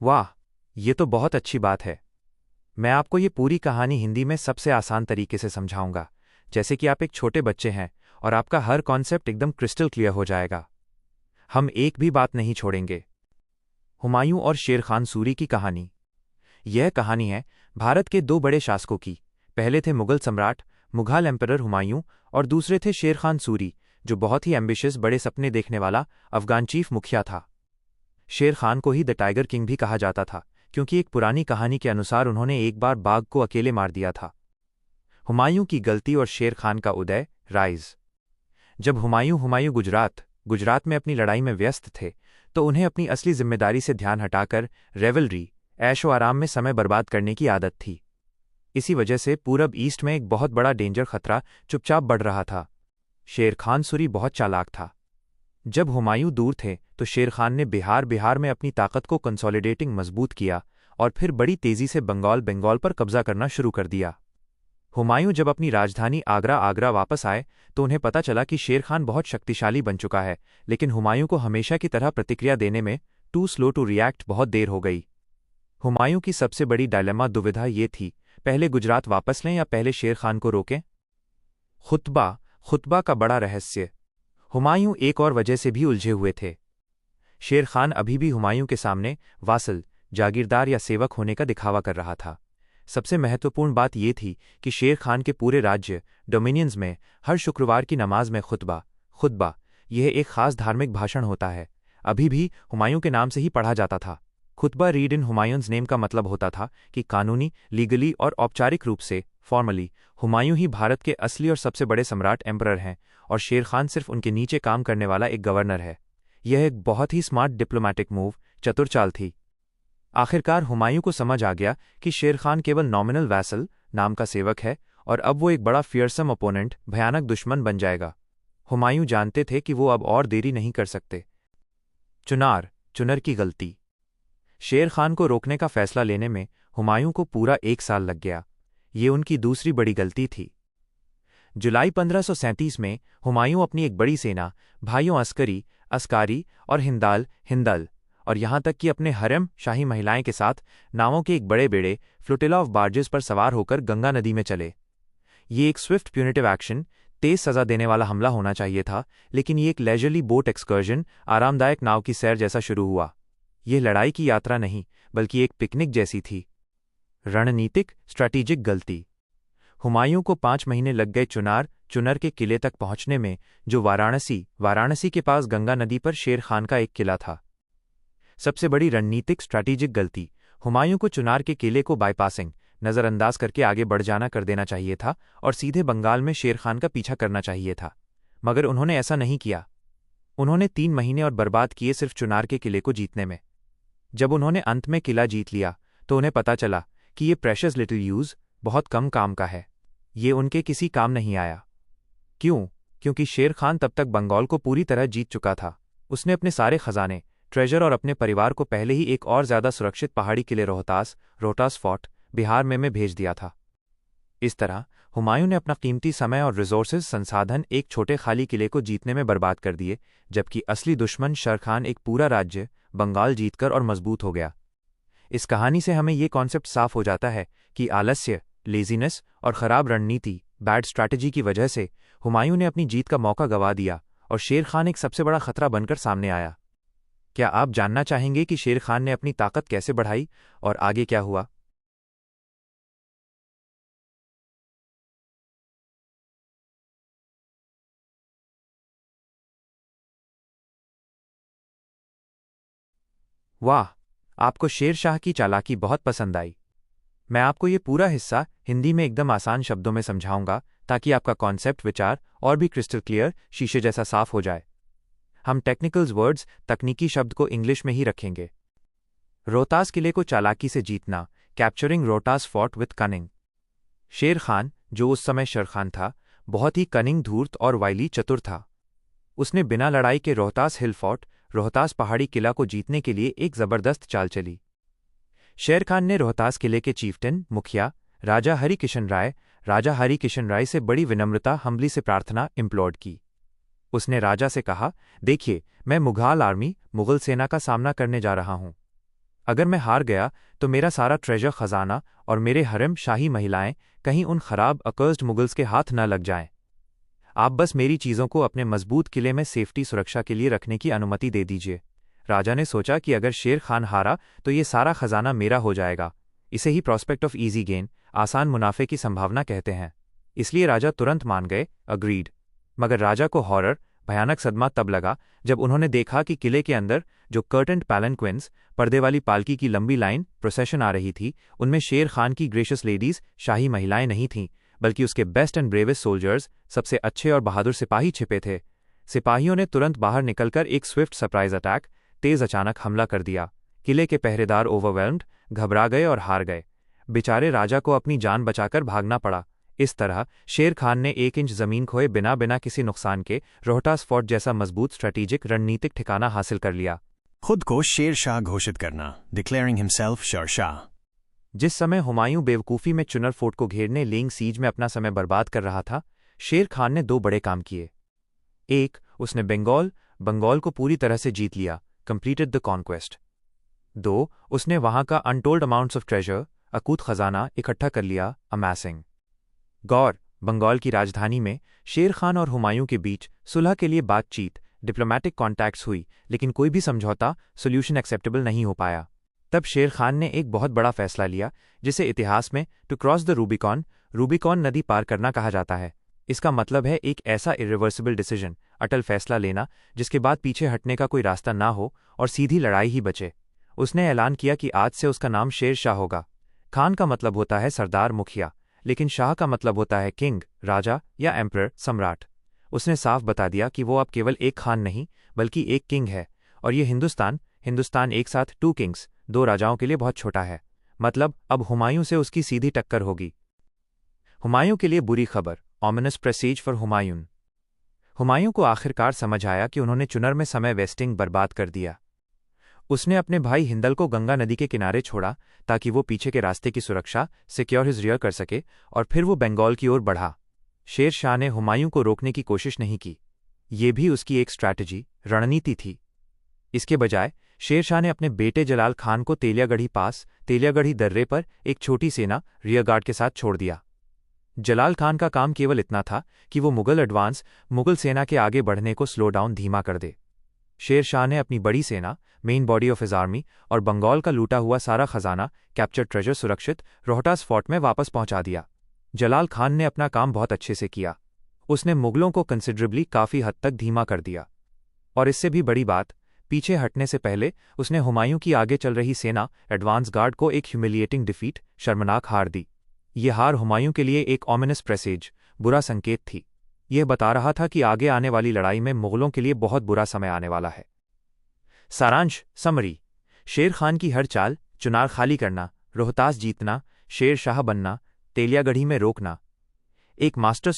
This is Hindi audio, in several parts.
वाह, ये तो बहुत अच्छी बात है। मैं आपको ये पूरी कहानी हिंदी में सबसे आसान तरीके से समझाऊंगा, जैसे कि आप एक छोटे बच्चे हैं और आपका हर कॉन्सेप्ट एकदम क्रिस्टल क्लियर हो जाएगा। हम एक भी बात नहीं छोड़ेंगे। हुमायूं और शेर खान सूरी की कहानी। यह कहानी है भारत के दो बड़े शासकों की। पहले थे मुगल सम्राट मुघल एम्परर हुमायूं और दूसरे थे शेर खान सूरी, जो बहुत ही एम्बिशियस बड़े सपने देखने वाला अफगान चीफ मुखिया था। शेर खान को ही द टाइगर किंग भी कहा जाता था, क्योंकि एक पुरानी कहानी के अनुसार उन्होंने एक बार बाघ को अकेले मार दिया था। हुमायूं की गलती और शेर खान का उदय, राइज। जब हुमायूं गुजरात में अपनी लड़ाई में व्यस्त थे, तो उन्हें अपनी असली जिम्मेदारी से ध्यान हटाकर रेवलरी, ऐशो आराम में समय बर्बाद करने की आदत थी। इसी वजह से पूरब ईस्ट में एक बहुत बड़ा डेंजर खतरा चुपचाप बढ़ रहा था। शेर खान सूरी बहुत चालाक था। जब हुमायूं दूर थे तो शेर खान ने बिहार में अपनी ताकत को कंसोलिडेटिंग मजबूत किया और फिर बड़ी तेजी से बंगाल पर कब्जा करना शुरू कर दिया। हुमायूं जब अपनी राजधानी आगरा वापस आए तो उन्हें पता चला कि शेर खान बहुत शक्तिशाली बन चुका है, लेकिन हुमायूं को हमेशा की तरह प्रतिक्रिया देने में टू स्लो टू रिएक्ट बहुत देर हो गई। हुमायूं की सबसे बड़ी दुविधा ये थी, पहले गुजरात वापस लें या पहले शेर खान को रोकें। खुतबा का बड़ा रहस्य। हुमायूं एक और वजह से भी उलझे हुए थे। शेर खान अभी भी हुमायूं के सामने वासल, जागीरदार या सेवक होने का दिखावा कर रहा था। सबसे महत्वपूर्ण बात यह थी कि शेर खान के पूरे राज्य डोमिनियंस में हर शुक्रवार की नमाज में खुतबा, यह एक खास धार्मिक भाषण होता है, अभी भी हुमायूं के नाम से ही पढ़ा जाता था। खुतबा रीड इन हुमायूंस नेम का मतलब होता था कि कानूनी, लीगली और औपचारिक रूप से फॉर्मली हुमायूं ही भारत के असली और सबसे बड़े सम्राट एम्परर हैं और शेर खान सिर्फ उनके नीचे काम करने वाला एक गवर्नर है। यह एक बहुत ही स्मार्ट डिप्लोमैटिक मूव, चतुर चाल थी। आखिरकार हुमायूं को समझ आ गया कि शेर खान केवल नॉमिनल वैसल, नाम का सेवक है, और अब वो एक बड़ा फियरसम ओपोनेंट, भयानक दुश्मन बन जाएगा। हुमायूं जानते थे कि वो अब और देरी नहीं कर सकते। चुनर की गलती। शेर खान को रोकने का फैसला लेने में हुमायूं को पूरा 1 साल लग गया। ये उनकी दूसरी बड़ी गलती थी। जुलाई 1537 में हुमायूं अपनी एक बड़ी सेना, भाइयों अस्कारी और हिंदल और यहां तक कि अपने हरम शाही महिलाएं के साथ नावों के एक बड़े बेड़े फ्लोटिला ऑफ बार्जेस पर सवार होकर गंगा नदी में चले। ये एक स्विफ्ट प्यूनिटिव एक्शन, तेज सजा देने वाला हमला होना चाहिए था, लेकिन ये एक लेजरली बोट एक्सकर्जन, आरामदायक नाव की सैर जैसा शुरू हुआ। यह लड़ाई की यात्रा नहीं, बल्कि एक पिकनिक जैसी थी। रणनीतिक स्ट्रैटेजिक गलती। हुमायूं को 5 महीने लग गए चुनर के किले तक पहुंचने में, जो वाराणसी के पास गंगा नदी पर शेर खान का एक किला था। सबसे बड़ी रणनीतिक स्ट्रैटेजिक गलती, हुमायूं को चुनार के किले को बाईपासिंग, नजरअंदाज करके आगे बढ़ जाना कर देना चाहिए था और सीधे बंगाल में शेर खान का पीछा करना चाहिए था, मगर उन्होंने ऐसा नहीं किया। उन्होंने 3 महीने और बर्बाद किए सिर्फ चुनार के किले को जीतने में। जब उन्होंने अंत में किला जीत लिया तो उन्हें पता चला कि ये प्रेशियस लिटिल यूज बहुत कम काम का है। ये उनके किसी काम नहीं आया। क्योंकि शेर खान तब तक बंगाल को पूरी तरह जीत चुका था। उसने अपने सारे खजाने, ट्रेजर और अपने परिवार को पहले ही एक और ज्यादा सुरक्षित पहाड़ी किले रोहतास फोर्ट, बिहार में भेज दिया था। इस तरह हुमायूं ने अपना कीमती समय और रिसोर्सेज संसाधन एक छोटे खाली किले को जीतने में बर्बाद कर दिए, जबकि असली दुश्मन शेर खान एक पूरा राज्य बंगाल जीतकर और मजबूत हो गया। इस कहानी से हमें ये कॉन्सेप्ट साफ हो जाता है कि आलस्य, लेजीनेस और खराब रणनीति, बैड स्ट्रैटेजी की वजह से हुमायूं ने अपनी जीत का मौका गंवा दिया और शेर खान एक सबसे बड़ा खतरा बनकर सामने आया। क्या आप जानना चाहेंगे कि शेर खान ने अपनी ताकत कैसे बढ़ाई और आगे क्या हुआ? वाह, आपको शेर शाह की चालाकी बहुत पसंद आई। मैं आपको ये पूरा हिस्सा हिंदी में एकदम आसान शब्दों में समझाऊंगा, ताकि आपका कॉन्सेप्ट, विचार और भी क्रिस्टल क्लियर, शीशे जैसा साफ हो जाए। हम टेक्निकल्स वर्ड्स, तकनीकी शब्द को इंग्लिश में ही रखेंगे। रोहतास किले को चालाकी से जीतना, capturing Rohtas fort with cunning. शेर खान, जो उस समय शेर खान था, बहुत ही कनिंग, धूर्त और वाइली चतुर था। उसने बिना लड़ाई के रोहतास हिल फोर्ट, रोहतास पहाड़ी किला को जीतने के लिए एक जबरदस्त चाल चली। शेर खान ने रोहतास किले के चीफ्टेन, मुखिया राजा हरिकिशन राय से बड़ी विनम्रता, हम्बली से प्रार्थना इम्प्लोर्ड की। उसने राजा से कहा, देखिए, मैं मुघल सेना का सामना करने जा रहा हूं। अगर मैं हार गया तो मेरा सारा ट्रेजर खजाना और मेरे हरम शाही महिलाएं कहीं उन खराब अकर्स्ड मुगल्स के हाथ न लग जाएं। आप बस मेरी चीज़ों को अपने मजबूत किले में सेफ्टी सुरक्षा के लिए रखने की अनुमति दे दीजिए। राजा ने सोचा कि अगर शेर खान हारा तो ये सारा खजाना मेरा हो जाएगा। इसे ही प्रॉस्पेक्ट ऑफ ईजी गेन, आसान मुनाफे की संभावना कहते हैं। इसलिए राजा तुरंत मान गए, अग्रीड। मगर राजा को हॉरर, भयानक सदमा तब लगा जब उन्होंने देखा कि किले के अंदर जो कर्टेंड पैलेंक्विन्स, पर्दे वाली पालकी की लंबी लाइन प्रोसेशन आ रही थी, उनमें शेर खान की ग्रेशियस लेडीज, शाही महिलाएं नहीं थीं, बल्कि उसके बेस्ट एंड ब्रेवेस्ट सोल्जर्स, सबसे अच्छे और बहादुर सिपाही छिपे थे। सिपाहियों ने तुरंत बाहर निकलकर एक स्विफ्ट सरप्राइज अटैक, तेज अचानक हमला कर दिया। किले के पहरेदार ओवरवेल्म्ड, घबरा गए और हार गए। बेचारे राजा को अपनी जान बचाकर भागना पड़ा। इस तरह शेर खान ने 1 इंच जमीन खोए बिना बिना किसी नुकसान के रोहतास फोर्ट जैसा मजबूत स्ट्रेटेजिक रणनीतिक ठिकाना हासिल कर लिया। खुद को शेर शाह घोषित करना, डिक्लेयरिंग हिमसेल्फ शेर शाह। जिस समय हुमायूं बेवकूफ़ी में चुनर फोर्ट को घेरने लेइंग सीज में अपना समय बर्बाद कर रहा था, शेर खान ने 2 बड़े काम किए। 1, उसने बंगाल को पूरी तरह से जीत लिया, कंप्लीटेड द कॉन्क्वेस्ट। 2, उसने वहां का अनटोल्ड अमाउंट्स ऑफ ट्रेजर, अकूत खजाना इकट्ठा कर लिया, अमैसिंग। गौर, बंगाल की राजधानी में शेर खान और हुमायूं के बीच सुलह के लिए बातचीत, डिप्लोमैटिक कॉन्टैक्ट्स हुई, लेकिन कोई भी समझौता, सोल्यूशन एक्सेप्टेबल नहीं हो पाया। तब शेर खान ने एक बहुत बड़ा फैसला लिया, जिसे इतिहास में टू क्रॉस द रूबिकॉन नदी पार करना कहा जाता है। इसका मतलब है एक ऐसा इरिवर्सिबल डिसीजन, अटल फैसला लेना जिसके बाद पीछे हटने का कोई रास्ता ना हो और सीधी लड़ाई ही बचे। उसने ऐलान किया कि आज से उसका नाम शेर शाह होगा। खान का मतलब होता है सरदार, मुखिया, लेकिन शाह का मतलब होता है किंग, राजा या एम्परर, सम्राट। उसने साफ बता दिया कि वो अब केवल एक खान नहीं बल्कि एक किंग है, और ये हिंदुस्तान एक साथ 2 किंग्स, 2 राजाओं के लिए बहुत छोटा है। मतलब अब हुमायूं से उसकी सीधी टक्कर होगी। हुमायूं के लिए बुरी खबर, ऑमिनस प्रेसीज फॉर हुमायूं। हुमायूं को आखिरकार समझ आया कि उन्होंने चुनर में समय वेस्टिंग बर्बाद कर दिया। उसने अपने भाई हिंदल को गंगा नदी के किनारे छोड़ा ताकि वो पीछे के रास्ते की सुरक्षा, सिक्योर हिज रियर कर सके, और फिर वो बंगाल की ओर बढ़ा। शेर शाह ने हुमायूं को रोकने की कोशिश नहीं की। ये भी उसकी एक स्ट्रैटेजी, रणनीति थी। इसके बजाय शेर शाह ने अपने बेटे जलाल खान को तेलियागढ़ी दर्रे पर एक छोटी सेना, रियर गार्ड के साथ छोड़ दिया। जलाल खान का काम केवल इतना था कि वो मुगल सेना के आगे बढ़ने को स्लो डाउन, धीमा कर दे। शेर शाह ने अपनी बड़ी सेना, main body of his army, और बंगाल का लूटा हुआ सारा खजाना, कैप्चर ट्रेजर, सुरक्षित रोहतास फोर्ट में वापस पहुंचा दिया। जलाल खान ने अपना काम बहुत अच्छे से किया। उसने मुगलों को कंसिडरेबली, काफ़ी हद तक धीमा कर दिया। और इससे भी बड़ी बात, पीछे हटने से पहले उसने हुमायूं की आगे चल रही सेना, एडवांस गार्ड को एक ह्यूमिलिएटिंग डिफीट, शर्मनाक हार दी। ये हार हुमायूं के लिए एक ऑमिनस प्रेसेज, बुरा संकेत थी। यह बता रहा था कि आगे आने वाली लड़ाई में मुगलों के लिए बहुत बुरा समय आने वाला है। सारांश, समरी। शेर खान की हर चाल, चुनार खाली करना, रोहतास जीतना, शेर शाह बनना, तेलियागढ़ी में रोकना, एक मास्टर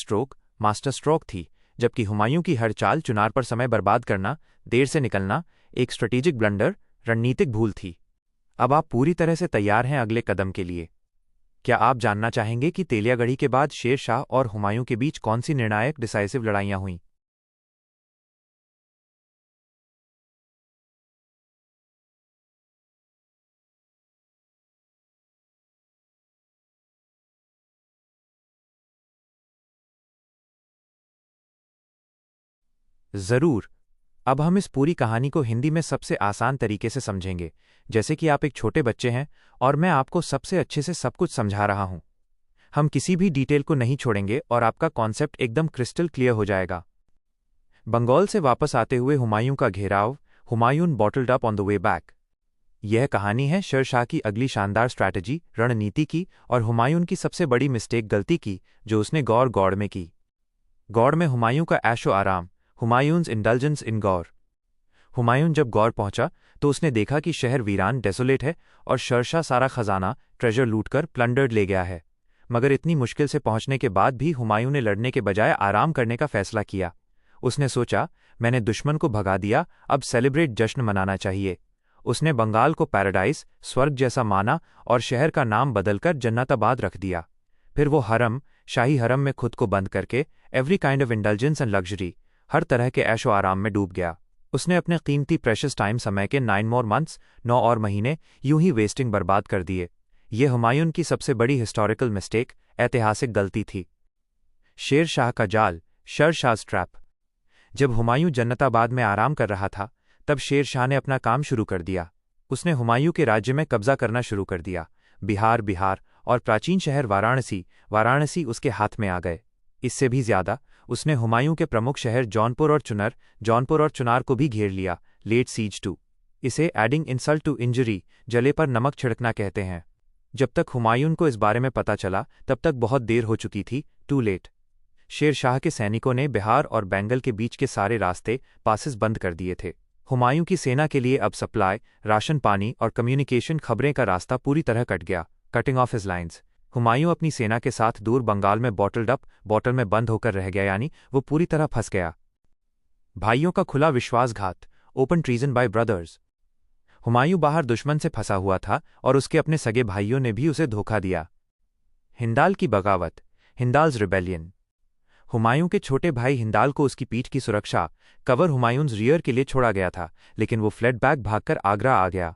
स्ट्रोक थी, जबकि हुमायूं की हर चाल, चुनार पर समय बर्बाद करना, देर से निकलना, एक स्ट्रेटेजिक ब्लंडर, रणनीतिक भूल थी। अब आप पूरी तरह से तैयार हैं अगले कदम के लिए। क्या आप जानना चाहेंगे कि तेलियागढ़ी के बाद शेर शाह और हुमायूं के बीच कौन सी निर्णायक, डिसाइसिव लड़ाइयां हुईं? जरूर। अब हम इस पूरी कहानी को हिंदी में सबसे आसान तरीके से समझेंगे, जैसे कि आप एक छोटे बच्चे हैं और मैं आपको सबसे अच्छे से सब कुछ समझा रहा हूं। हम किसी भी डिटेल को नहीं छोड़ेंगे और आपका कॉन्सेप्ट एकदम क्रिस्टल क्लियर हो जाएगा। बंगाल से वापस आते हुए हुमायूं का घेराव, Humayun bottled up on the way back. यह कहानी है शेर शाह की अगली शानदार स्ट्रैटेजी, रणनीति की, और हुमायूं की सबसे बड़ी गलती की जो उसने गौड़ में की। गौड़ में हुमायूं का ऐशो आराम, हुमायूंस इंडल्जेंस इन गौर। हुमायूं जब गौर पहुंचा तो उसने देखा कि शहर वीरान, डेसोलेट है, और शेरशाह सारा खजाना, ट्रेजर लूटकर प्लंडर्ड ले गया है। मगर इतनी मुश्किल से पहुंचने के बाद भी हुमायूं ने लड़ने के बजाय आराम करने का फैसला किया। उसने सोचा, मैंने दुश्मन को भगा दिया, अब सेलिब्रेट, जश्न मनाना चाहिए। उसने बंगाल को पैराडाइज, स्वर्ग जैसा माना और शहर का नाम बदलकर जन्नताबाद रख दिया। फिर वो शाही हरम में खुद को बंद करके every kind of indulgence and luxury, हर तरह के ऐशो आराम में डूब गया। उसने अपने कीमती प्रेशस टाइम समय के 9 मोर मंथ्स 9 और महीने यूं ही वेस्टिंग बर्बाद कर दिए। ये हुमायूं की सबसे बड़ी हिस्टोरिकल मिस्टेक, ऐतिहासिक गलती थी। शेर शाह का जाल, शर शाह's ट्रैप। जब हुमायूं जन्नताबाद में आराम कर रहा था, तब शेर शाह ने अपना काम शुरू कर दिया। उसने हुमायूं के राज्य में कब्जा करना शुरू कर दिया। बिहार और प्राचीन शहर वाराणसी उसके हाथ में आ गए। इससे भी ज्यादा, उसने हुमायूं के प्रमुख शहर जौनपुर और चुनार को भी घेर लिया। Laid siege to. इसे एडिंग इंसल्ट टू इंजरी, जले पर नमक छिड़कना कहते हैं। जब तक हुमायूं को इस बारे में पता चला, तब तक बहुत देर हो चुकी थी। Too late. शेर शाह के सैनिकों ने बिहार और बेंगल के बीच के सारे रास्ते पासेस बंद कर दिए थे। हुमायूं की सेना के लिए अब सप्लाई, राशन पानी और कम्युनिकेशन खबरें का रास्ता पूरी तरह कट गया। Cutting of his lines. Humayun अपनी सेना के साथ दूर बंगाल में बॉटल में बंद होकर रह गया, यानी वो पूरी तरह फंस गया। भाइयों का खुला विश्वासघात, open treason by brothers. Humayun बाहर दुश्मन से फंसा हुआ था और उसके अपने सगे भाइयों ने भी उसे धोखा दिया। हिंदाल की बगावत, हिंदाल्स रिबेलियन। हुमायूं के छोटे भाई हिंदाल को उसकी पीठ की सुरक्षा, कवर हुमायूंस रियर के लिए छोड़ा गया था, लेकिन वो फ्लड बैक भागकर आगरा आ गया।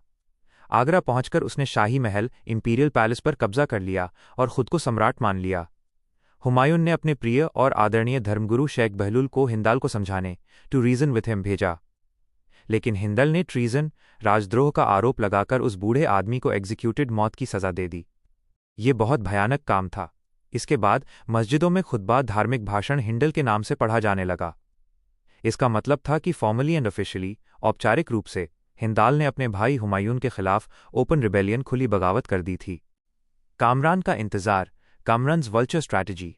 आगरा पहुंचकर उसने शाही महल, इंपीरियल पैलेस पर कब्जा कर लिया और खुद को सम्राट मान लिया। हुमायूं ने अपने प्रिय और आदरणीय धर्मगुरु शेख बहलुल को हिंदाल को समझाने, टू रीजन विथ हिम, भेजा। लेकिन हिंदल ने ट्रीजन, राजद्रोह का आरोप लगाकर उस बूढ़े आदमी को एग्जीक्यूटेड मौत की सजा दे दी। ये बहुत भयानक काम था। इसके बाद मस्जिदों में खुतबा, धार्मिक भाषण हिंडल के नाम से पढ़ा जाने लगा। इसका मतलब था कि फॉर्मली एंड ऑफिशियली, औपचारिक रूप से, हिंदाल ने अपने भाई हुमायूं के खिलाफ ओपन रिबेलियन, खुली बगावत कर दी थी। कामरान का इंतजार, कामरान्स वल्चर स्ट्रैटेजी।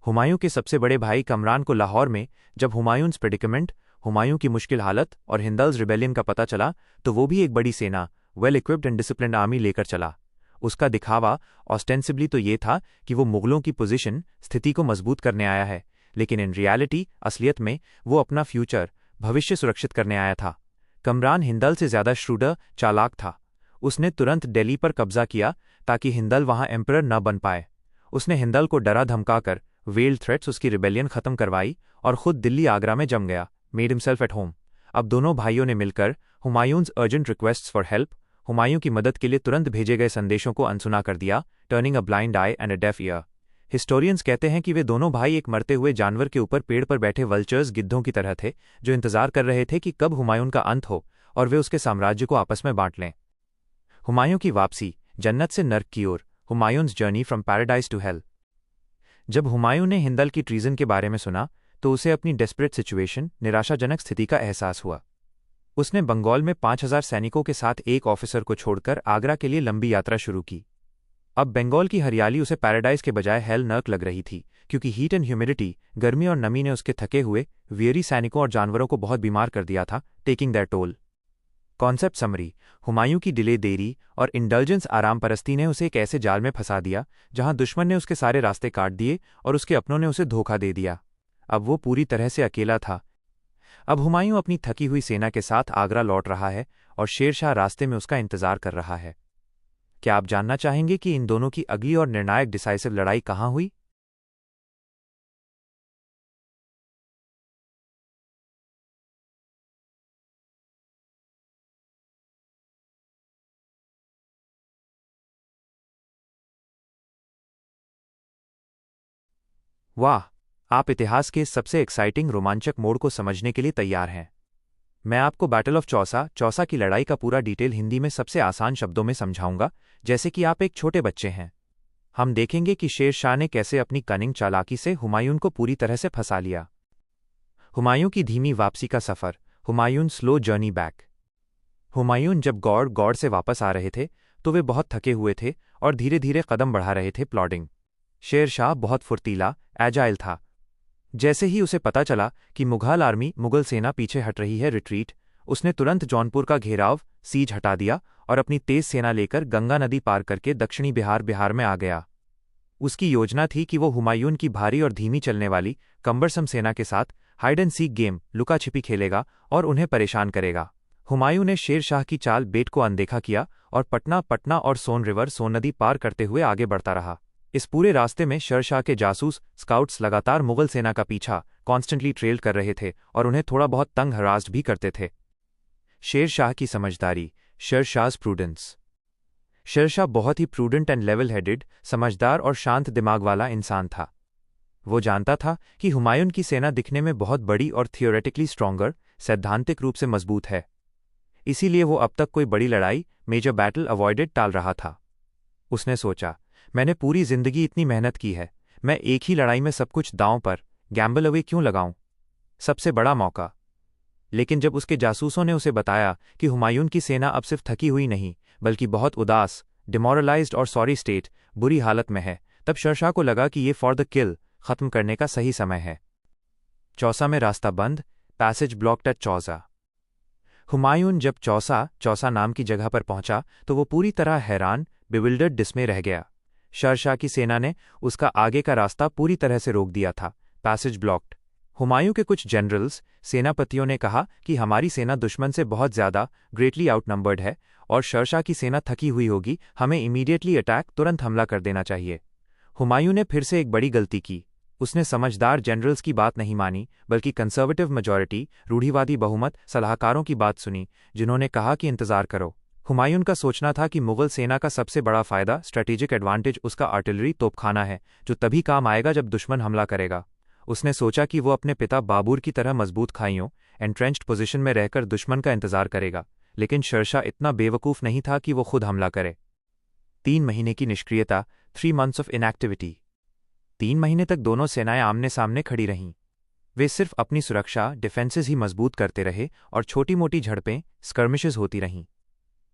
हुमायूं के सबसे बड़े भाई कमरान को लाहौर में जब हुमायूंस प्रेडिकमेंट, हुमायूं की मुश्किल हालत और हिंदल्स रिबेलियन का पता चला, तो वो भी एक बड़ी सेना, well equipped and disciplined army लेकर चला। उसका दिखावा ऑस्टेंसिबली तो ये था कि वो मुगलों की पोजीशन, स्थिति को मजबूत करने आया है, लेकिन इन रियलिटी, असलियत में, वो अपना फ्यूचर, भविष्य सुरक्षित करने आया था। कमरान हिंदल से ज्यादा श्रूडर, चालाक था। उसने तुरंत दिल्ली पर कब्जा किया ताकि हिंदल वहां एम्परर न बन पाए। उसने हिंदल को डरा धमकाकर, वेल्ड थ्रेट्स, उसकी रिबेलियन खत्म करवाई और खुद दिल्ली आगरा में जम गया। Made himself at home. अब दोनों भाइयों ने मिलकर Humayun's urgent requests for help, Humayun की मदद के लिए तुरंत भेजे गए संदेशों को अनसुना कर दिया, turning a blind I and a deaf ear. Historians कहते हैं कि वे दोनों भाई एक मरते हुए जानवर के ऊपर पेड़ पर बैठे वल्चर्स, गिद्धों की तरह थे, जो इंतजार कर रहे थे कि कब हुमायूं का अंत हो और वे उसके साम्राज्य को आपस में बांट लें। हुमायूं की वापसी, जन्नत से नर्क की ओर, Humayun's journey from paradise to hell. जब हुमायूं ने हिंदल की ट्रीजन के बारे में सुना, तो उसे अपनी डेस्परेट सिचुएशन, निराशाजनक स्थिति का एहसास हुआ। उसने बंगाल में 5000 सैनिकों के साथ एक ऑफिसर को छोड़कर आगरा के लिए लंबी यात्रा शुरू की। अब बंगाल की हरियाली उसे पैराडाइज के बजाय हेल नर्क लग रही थी, क्योंकि हीट एंड ह्यूमिडिटी, गर्मी और नमी ने उसके थके हुए, वियरी सैनिकों और जानवरों को बहुत बीमार कर दिया था, taking that toll. Concept summary. Humayun की डिले, देरी और इंडल्जेंस, आराम परस्ती ने उसे एक ऐसे जाल में फंसा दिया जहां दुश्मन ने उसके सारे रास्ते काट दिए और उसके अपनों ने उसे धोखा दे दिया। अब वो पूरी तरह से अकेला था। अब हुमायूं अपनी थकी हुई सेना के साथ आगरा लौट रहा है और शेरशाह रास्ते में उसका इंतजार कर रहा है। क्या आप जानना चाहेंगे कि इन दोनों की अगली और निर्णायक डिसाइसिव लड़ाई कहां हुई? वाह, आप इतिहास के सबसे एक्साइटिंग, रोमांचक मोड़ को समझने के लिए तैयार हैं। मैं आपको बैटल ऑफ चौसा की लड़ाई का पूरा डिटेल हिंदी में सबसे आसान शब्दों में समझाऊंगा, जैसे कि आप एक छोटे बच्चे हैं। हम देखेंगे कि शेर शाह ने कैसे अपनी कनिंग चालाकी से हुमायूं को पूरी तरह से फंसा लिया। हुमायूं की धीमी वापसी का सफर, Humayun slow journey back. Humayun जब गौड़ से वापस आ रहे थे, तो वे बहुत थके हुए थे और धीरे धीरे कदम बढ़ा रहे थे, प्लॉडिंग। शेर शाह बहुत फुर्तीला, एजाइल था। जैसे ही उसे पता चला कि मुगल सेना पीछे हट रही है, रिट्रीट, उसने तुरंत जौनपुर का घेराव, सीज हटा दिया और अपनी तेज सेना लेकर गंगा नदी पार करके दक्षिणी बिहार में आ गया। उसकी योजना थी कि वो हुमायूं की भारी और धीमी चलने वाली, कम्बरसम सेना के साथ हाइड एंड सीक गेम, लुका छिपी खेलेगा और उन्हें परेशान करेगा। हुमायूं ने शेर शाह की चाल बेट को अनदेखा किया और पटना और सोन नदी पार करते हुए आगे बढ़ता रहा। इस पूरे रास्ते में शेरशाह के जासूस स्काउट्स लगातार मुगल सेना का पीछा कॉन्स्टेंटली ट्रेल कर रहे थे और उन्हें थोड़ा बहुत तंग हरास्ट भी करते थे। शेरशाह की समझदारी, शेरशाह's प्रूडेंस। शेरशाह बहुत ही प्रूडेंट एंड लेवल हेडेड, समझदार और शांत दिमाग वाला इंसान था। वो जानता था कि हुमायूं की सेना दिखने में बहुत बड़ी और थियोरेटिकली स्ट्रॉन्गर, सैद्धांतिक रूप से मजबूत है। इसीलिए वो अब तक कोई बड़ी लड़ाई, मेजर बैटल अवॉइडेड टाल रहा था। उसने सोचा, मैंने पूरी जिंदगी इतनी मेहनत की है, मैं एक ही लड़ाई में सब कुछ दांव पर गैम्बल अवे क्यों लगाऊं? सबसे बड़ा मौका। लेकिन जब उसके जासूसों ने उसे बताया कि हुमायूं की सेना अब सिर्फ थकी हुई नहीं, बल्कि बहुत उदास, डिमोरलाइज्ड और सॉरी स्टेट, बुरी हालत में है, तब शेरशाह को लगा कि ये फॉर द किल, खत्म करने का सही समय है। चौसा में रास्ता बंद, passage blocked at Chausa. Humayun जब चौसा नाम की जगह पर पहुंचा तो वो पूरी तरह हैरान, बिविल्डर्ड डिस्मे रह गया। शेरशाह की सेना ने उसका आगे का रास्ता पूरी तरह से रोक दिया था, पैसेज ब्लॉक्ड। हुमायूं के कुछ जनरल्स, सेनापतियों ने कहा कि हमारी सेना दुश्मन से बहुत ज्यादा, ग्रेटली आउटनंबर्ड है और शेरशाह की सेना थकी हुई होगी, हमें इमीडिएटली अटैक, तुरंत हमला कर देना चाहिए। हुमायूं ने फिर से एक बड़ी गलती की। उसने समझदार जनरल्स की बात नहीं मानी, बल्कि कंजर्वेटिव मेजॉरिटी, रूढ़िवादी बहुमत सलाहकारों की बात सुनी, जिन्होंने कहा कि इंतजार करो। हुमायूं का सोचना था कि मुगल सेना का सबसे बड़ा फायदा, स्ट्रेटेजिक एडवांटेज उसका आर्टिलरी तोपखाना है, जो तभी काम आएगा जब दुश्मन हमला करेगा। उसने सोचा कि वो अपने पिता बाबर की तरह मजबूत खाइयों, एंट्रेंच्ड पोजीशन में रहकर दुश्मन का इंतजार करेगा, लेकिन शेरशाह इतना बेवकूफ़ नहीं था कि वो खुद हमला करे। 3 महीने की निष्क्रियता, 3 months ऑफ इनएक्टिविटी। 3 महीने तक दोनों सेनाएं आमने सामने खड़ी रहीं। वे सिर्फ अपनी सुरक्षा, डिफेंसेस ही मजबूत करते रहे और छोटी मोटी झड़पें, स्कर्मिशेस होती रहीं।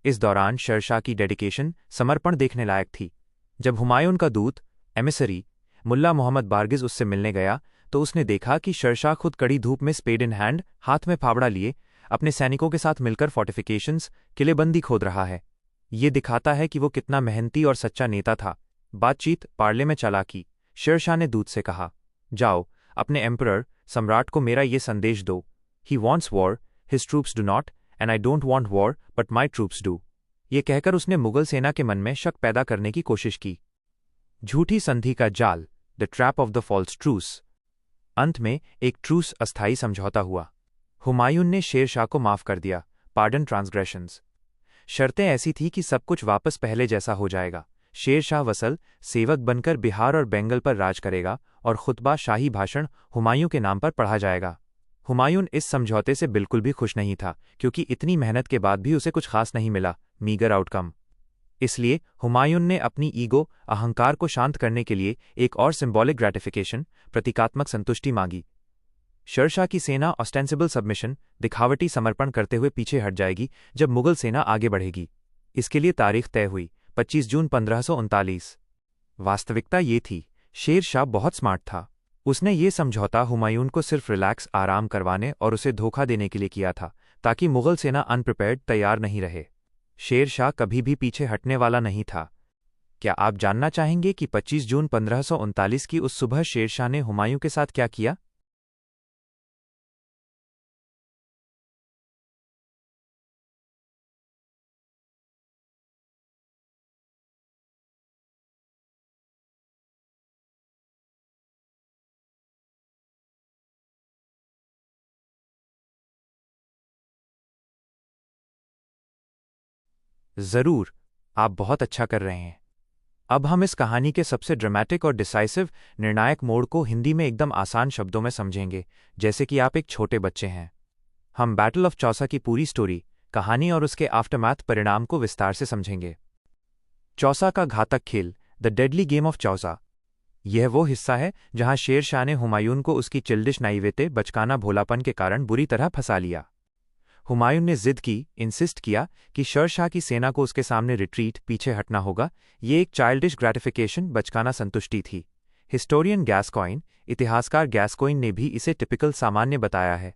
इस दौरान शेरशाह की डेडिकेशन, समर्पण देखने लायक थी। जब हुमायूं का दूत, एमिसरी, मुल्ला मोहम्मद बारगिज उससे मिलने गया, तो उसने देखा कि शेरशाह खुद कड़ी धूप में स्पेड इन हैंड, हाथ में फावड़ा लिए, अपने सैनिकों के साथ मिलकर फोर्टिफिकेशंस, किलेबंदी खोद रहा है। ये दिखाता है कि वो कितना मेहनती और सच्चा नेता था। बातचीत, पार्ले में चालाकी। शेरशाह ने दूत से कहा, जाओ, अपने एम्परर, सम्राट को मेरा ये संदेश दो। He wants war, his troops do not, and I don't want war, but my troops do. ये कहकर उसने मुगल सेना के मन में शक पैदा करने की कोशिश की। झूठी संधि का जाल, the trap of the false truce. अंत में एक ट्रूस, अस्थायी समझौता हुआ। हुमायूं ने शेरशाह को माफ कर दिया, पार्डन ट्रांसग्रेशंस। शर्तें ऐसी थी कि सब कुछ वापस पहले जैसा हो जाएगा। शेरशाह वसल, सेवक बनकर बिहार और बेंगल पर राज करेगा और खुतबा, शाही भाषण हुमायूं के नाम पर पढ़ा जाएगा। हुमायूं इस समझौते से बिल्कुल भी खुश नहीं था, क्योंकि इतनी मेहनत के बाद भी उसे कुछ खास नहीं मिला, मीगर आउटकम। इसलिए हुमायूं ने अपनी ईगो, अहंकार को शांत करने के लिए एक और सिंबॉलिक ग्रेटिफिकेशन, प्रतीकात्मक संतुष्टि मांगी। शेरशाह की सेना ऑस्टेंसिबल सबमिशन, दिखावटी समर्पण करते हुए पीछे हट जाएगी जब मुगल सेना आगे बढ़ेगी। इसके लिए तारीख तय हुई, 25 जून 1539। वास्तविकता ये थी, शेरशाह बहुत स्मार्ट था। उसने ये समझौता हुमायूं को सिर्फ रिलैक्स, आराम करवाने और उसे धोखा देने के लिए किया था, ताकि मुगल सेना अनप्रिपेयर्ड, तैयार नहीं रहे। शेरशाह कभी भी पीछे हटने वाला नहीं था। क्या आप जानना चाहेंगे कि 25 जून 1539 की उस सुबह शेरशाह ने हुमायूं के साथ क्या किया? जरूर, आप बहुत अच्छा कर रहे हैं। अब हम इस कहानी के सबसे ड्रामेटिक और डिसाइसिव, निर्णायक मोड़ को हिंदी में एकदम आसान शब्दों में समझेंगे, जैसे कि आप एक छोटे बच्चे हैं। हम बैटल ऑफ चौसा की पूरी स्टोरी, कहानी और उसके आफ्टरमैथ परिणाम को विस्तार से समझेंगे। चौसा का घातक खेल, the deadly game of Chausa. यह वो हिस्सा है जहां शेरशाह ने हुमायूं को उसकी चिल्डिश नाइवेते, बचकाना भोलापन के कारण बुरी तरह फंसा लिया। हुमायूं ने जिद की, इंसिस्ट किया कि शेरशाह की सेना को उसके सामने रिट्रीट, पीछे हटना होगा। ये एक चाइल्डिश ग्रेटिफिकेशन, बचकाना संतुष्टि थी। हिस्टोरियन गैस्कॉइन, इतिहासकार गैस्कॉइन ने भी इसे टिपिकल, सामान्य बताया है।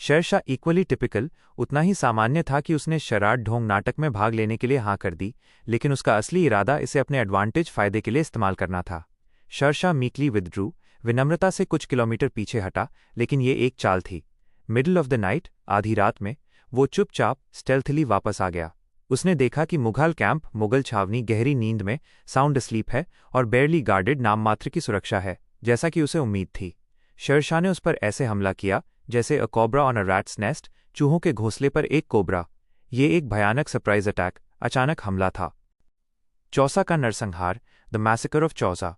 शेरशाह इक्वली टिपिकल, उतना ही सामान्य था कि उसने शराट ढोंग नाटक में भाग लेने के लिए हाँ कर दी, लेकिन उसका असली इरादा इसे अपने एडवांटेज, फायदे के लिए इस्तेमाल करना था। शेरशाह मीकली विथड्रू, विनम्रता से कुछ किलोमीटर पीछे हटा, लेकिन ये एक चाल थी। मिडल ऑफ द नाइट, आधी रात में, वो चुपचाप, स्टेल्थली वापस आ गया। उसने देखा कि मुघल कैंप, मुगल छावनी गहरी नींद में, साउंड स्लीप है और बेयरली गार्डेड नाम मात्र की सुरक्षा है, जैसा कि उसे उम्मीद थी। शेरशाह ने उस पर ऐसे हमला किया जैसे a cobra on a rat's nest, चूहों के घोंसले पर एक कोबरा। ये एक भयानक सरप्राइज अटैक, अचानक हमला था। चौसा का नरसंहार, द मैसेकर ऑफ चौसा।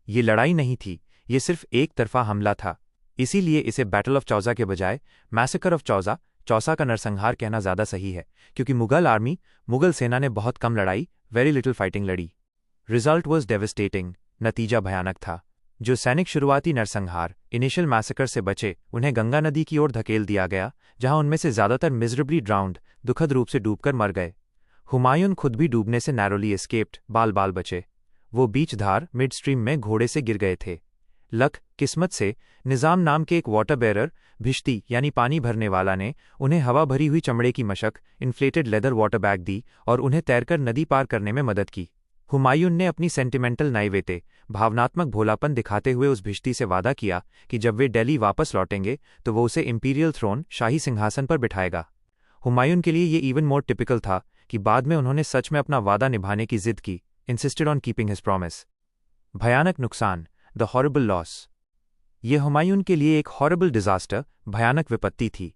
ये लड़ाई नहीं थी, ये सिर्फ एक तरफा हमला था। इसीलिए इसे बैटल ऑफ चौसा के बजाय मैसेकर ऑफ चौसा, चौसा का नरसंहार कहना ज़्यादा सही है, क्योंकि मुगल सेना ने बहुत कम लड़ाई, वेरी लिटिल फाइटिंग लड़ी। रिजल्ट वॉज डेविस्टेटिंग, नतीजा भयानक था। जो सैनिक शुरुआती नरसंहार, इनिशियल मैसेकर से बचे, उन्हें गंगा नदी की ओर धकेल दिया गया, जहां उनमें से ज़्यादातर मिजरेबली ड्राउंड, दुखद रूप से डूबकर मर गए। हुमायून खुद भी डूबने से नैरोली एस्केप्ड, बाल बाल बचे। वो बीच धार, मिड स्ट्रीम में घोड़े से गिर गए थे। किस्मत से निज़ाम नाम के एक वाटर बेरर, भिश्ती यानी पानी भरने वाला ने उन्हें हवा भरी हुई चमड़े की मशक, इन्फ्लेटेड लेदर वाटर बैग दी और उन्हें तैरकर नदी पार करने में मदद की। हुमायून ने अपनी सेंटिमेंटल नाइवेते, भावनात्मक भोलापन दिखाते हुए उस भिश्ती से वादा किया कि जब वे दिल्ली वापस लौटेंगे तो वो उसे इंपीरियल थ्रोन, शाही सिंहासन पर बिठाएगा। हुमायून के लिए ये इवन मोर टिपिकल था कि बाद में उन्होंने सच में अपना वादा निभाने की जिद की, insisted on keeping his promise. भयानक नुकसान, द हॉरिबल लॉस। ये हुमायून के लिए एक हॉरिबल डिजास्टर, भयानक विपत्ति थी।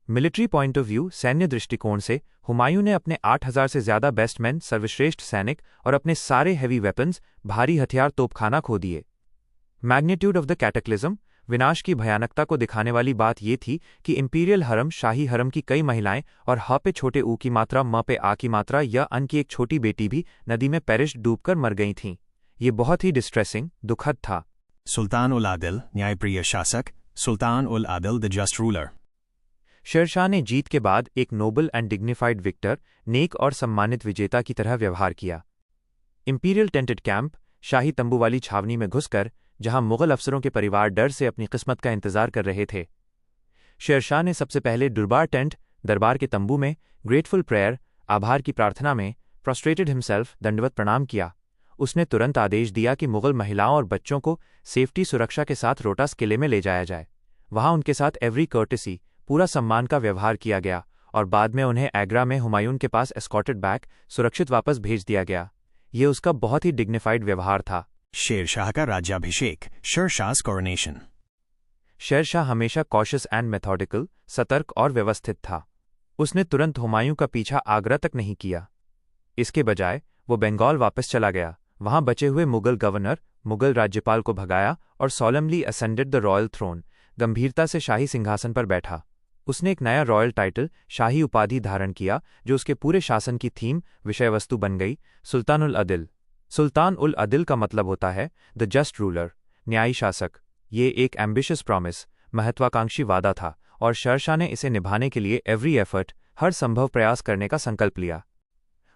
मिलिट्री पॉइंट ऑफ व्यू, सैन्य दृष्टिकोण से, हुमायूं ने अपने 8,000 से ज्यादा बेस्टमैन, सर्वश्रेष्ठ सैनिक और अपने सारे हैवी वेपन्स, भारी हथियार, तोपखाना खो दिए। मैग्नीट्यूड ऑफ द कैटेक्लिज्म, विनाश की भयानकता को दिखाने वाली बात यह थी कि इंपीरियल हरम, शाही हरम की कई महिलाएं और ह पे छोटे ऊ की मात्रा, म पे आ की मात्रा या अन की एक छोटी बेटी भी नदी में पेरिश, डूबकर मर गई थीं। ये बहुत ही डिस्ट्रेसिंग, दुखद था। सुल्तान उल आदिल, न्यायप्रिय शासक, Sultan ul Adil the just ruler. Sher Shah ने जीत के बाद एक नोबल एंड डिग्निफाइड विक्टर, नेक और सम्मानित विजेता की तरह व्यवहार किया। इंपीरियल टेंटेड कैंप, शाही तंबू वाली छावनी में घुसकर, जहां मुगल अफसरों के परिवार डर से अपनी किस्मत का इंतजार कर रहे थे, शेरशाह ने सबसे पहले दुर्बार टेंट, दरबार के तंबू में, ग्रेटफुल प्रेयर, आभार की प्रार्थना में, प्रोस्ट्रेटेड हिमसेल्फ, दंडवत प्रणाम किया। उसने तुरंत आदेश दिया कि मुगल महिलाओं और बच्चों को सेफ्टी, सुरक्षा के साथ रोहतास किले में ले जाया जाए। वहां उनके साथ एवरी कर्टेसी, पूरा सम्मान का व्यवहार किया गया और बाद में उन्हें आगरा में हुमायूं के पास एस्कॉर्टेड बैक, सुरक्षित वापस भेज दिया गया। ये उसका बहुत ही डिग्निफाइड व्यवहार था। शेरशाह का राज्याभिषेक, शेरशाह's कोरोनेशन। शेरशाह हमेशा कॉशियस एंड मेथोडिकल, सतर्क और व्यवस्थित था। उसने तुरंत हुमायूं का पीछा आगरा तक नहीं किया। इसके बजाय वो बंगाल वापस चला गया, वहां बचे हुए मुगल गवर्नर, मुगल राज्यपाल को भगाया और solemnly ascended the royal throne, गंभीरता से शाही सिंहासन पर बैठा। उसने एक नया रॉयल टाइटल, शाही उपाधि धारण किया, जो उसके पूरे शासन की थीम, विषय वस्तु बन गई, सुल्तान उल अदिल। सुल्तान उल अदिल का मतलब होता है द जस्ट रूलर, न्यायी शासक। ये एक एम्बिशियस प्रॉमिस, महत्वाकांक्षी वादा था और शेरशाह ने इसे निभाने के लिए एवरी एफर्ट, हर संभव प्रयास करने का संकल्प लिया।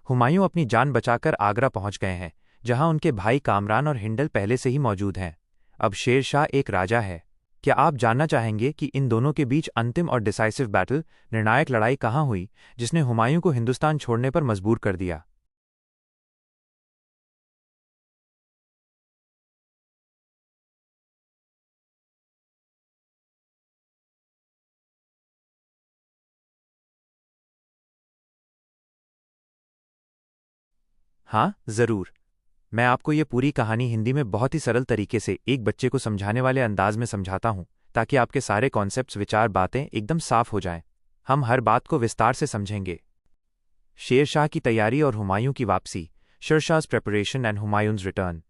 हुमायूं अपनी जान बचाकर आगरा पहुंच गए हैं, जहां उनके भाई कामरान और हिंडल पहले से ही मौजूद हैं। अब शेरशाह एक राजा है। क्या आप जानना चाहेंगे कि इन दोनों के बीच अंतिम और डिसाइसिव बैटल, निर्णायक लड़ाई कहाँ हुई, जिसने हुमायूं को हिंदुस्तान छोड़ने पर मजबूर कर दिया? हाँ, जरूर। मैं आपको ये पूरी कहानी हिंदी में बहुत ही सरल तरीके से, एक बच्चे को समझाने वाले अंदाज में समझाता हूँ, ताकि आपके सारे कॉन्सेप्ट्स, विचार, बातें एकदम साफ हो जाएं। हम हर बात को विस्तार से समझेंगे। शेरशाह की तैयारी और हुमायूं की वापसी, शेरशाह's प्रेपरेशन एंड हुमायूं's रिटर्न।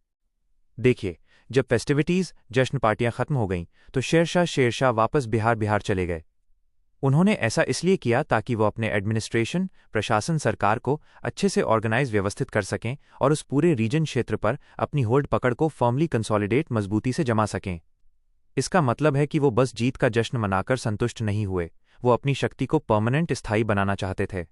देखिए, जब फेस्टिविटीज, जश्न पार्टियां खत्म हो गईं, तो शेरशाह वापस बिहार चले गए। उन्होंने ऐसा इसलिए किया ताकि वो अपने एडमिनिस्ट्रेशन, प्रशासन, सरकार को अच्छे से ऑर्गेनाइज, व्यवस्थित कर सकें और उस पूरे रीजन क्षेत्र पर अपनी होल्ड पकड़ को फर्मली कंसोलिडेट, मजबूती से जमा सकें। इसका मतलब है कि वो बस जीत का जश्न मनाकर संतुष्ट नहीं हुए, वो अपनी शक्ति को परमानेंट, स्थायी बनाना चाहते थे।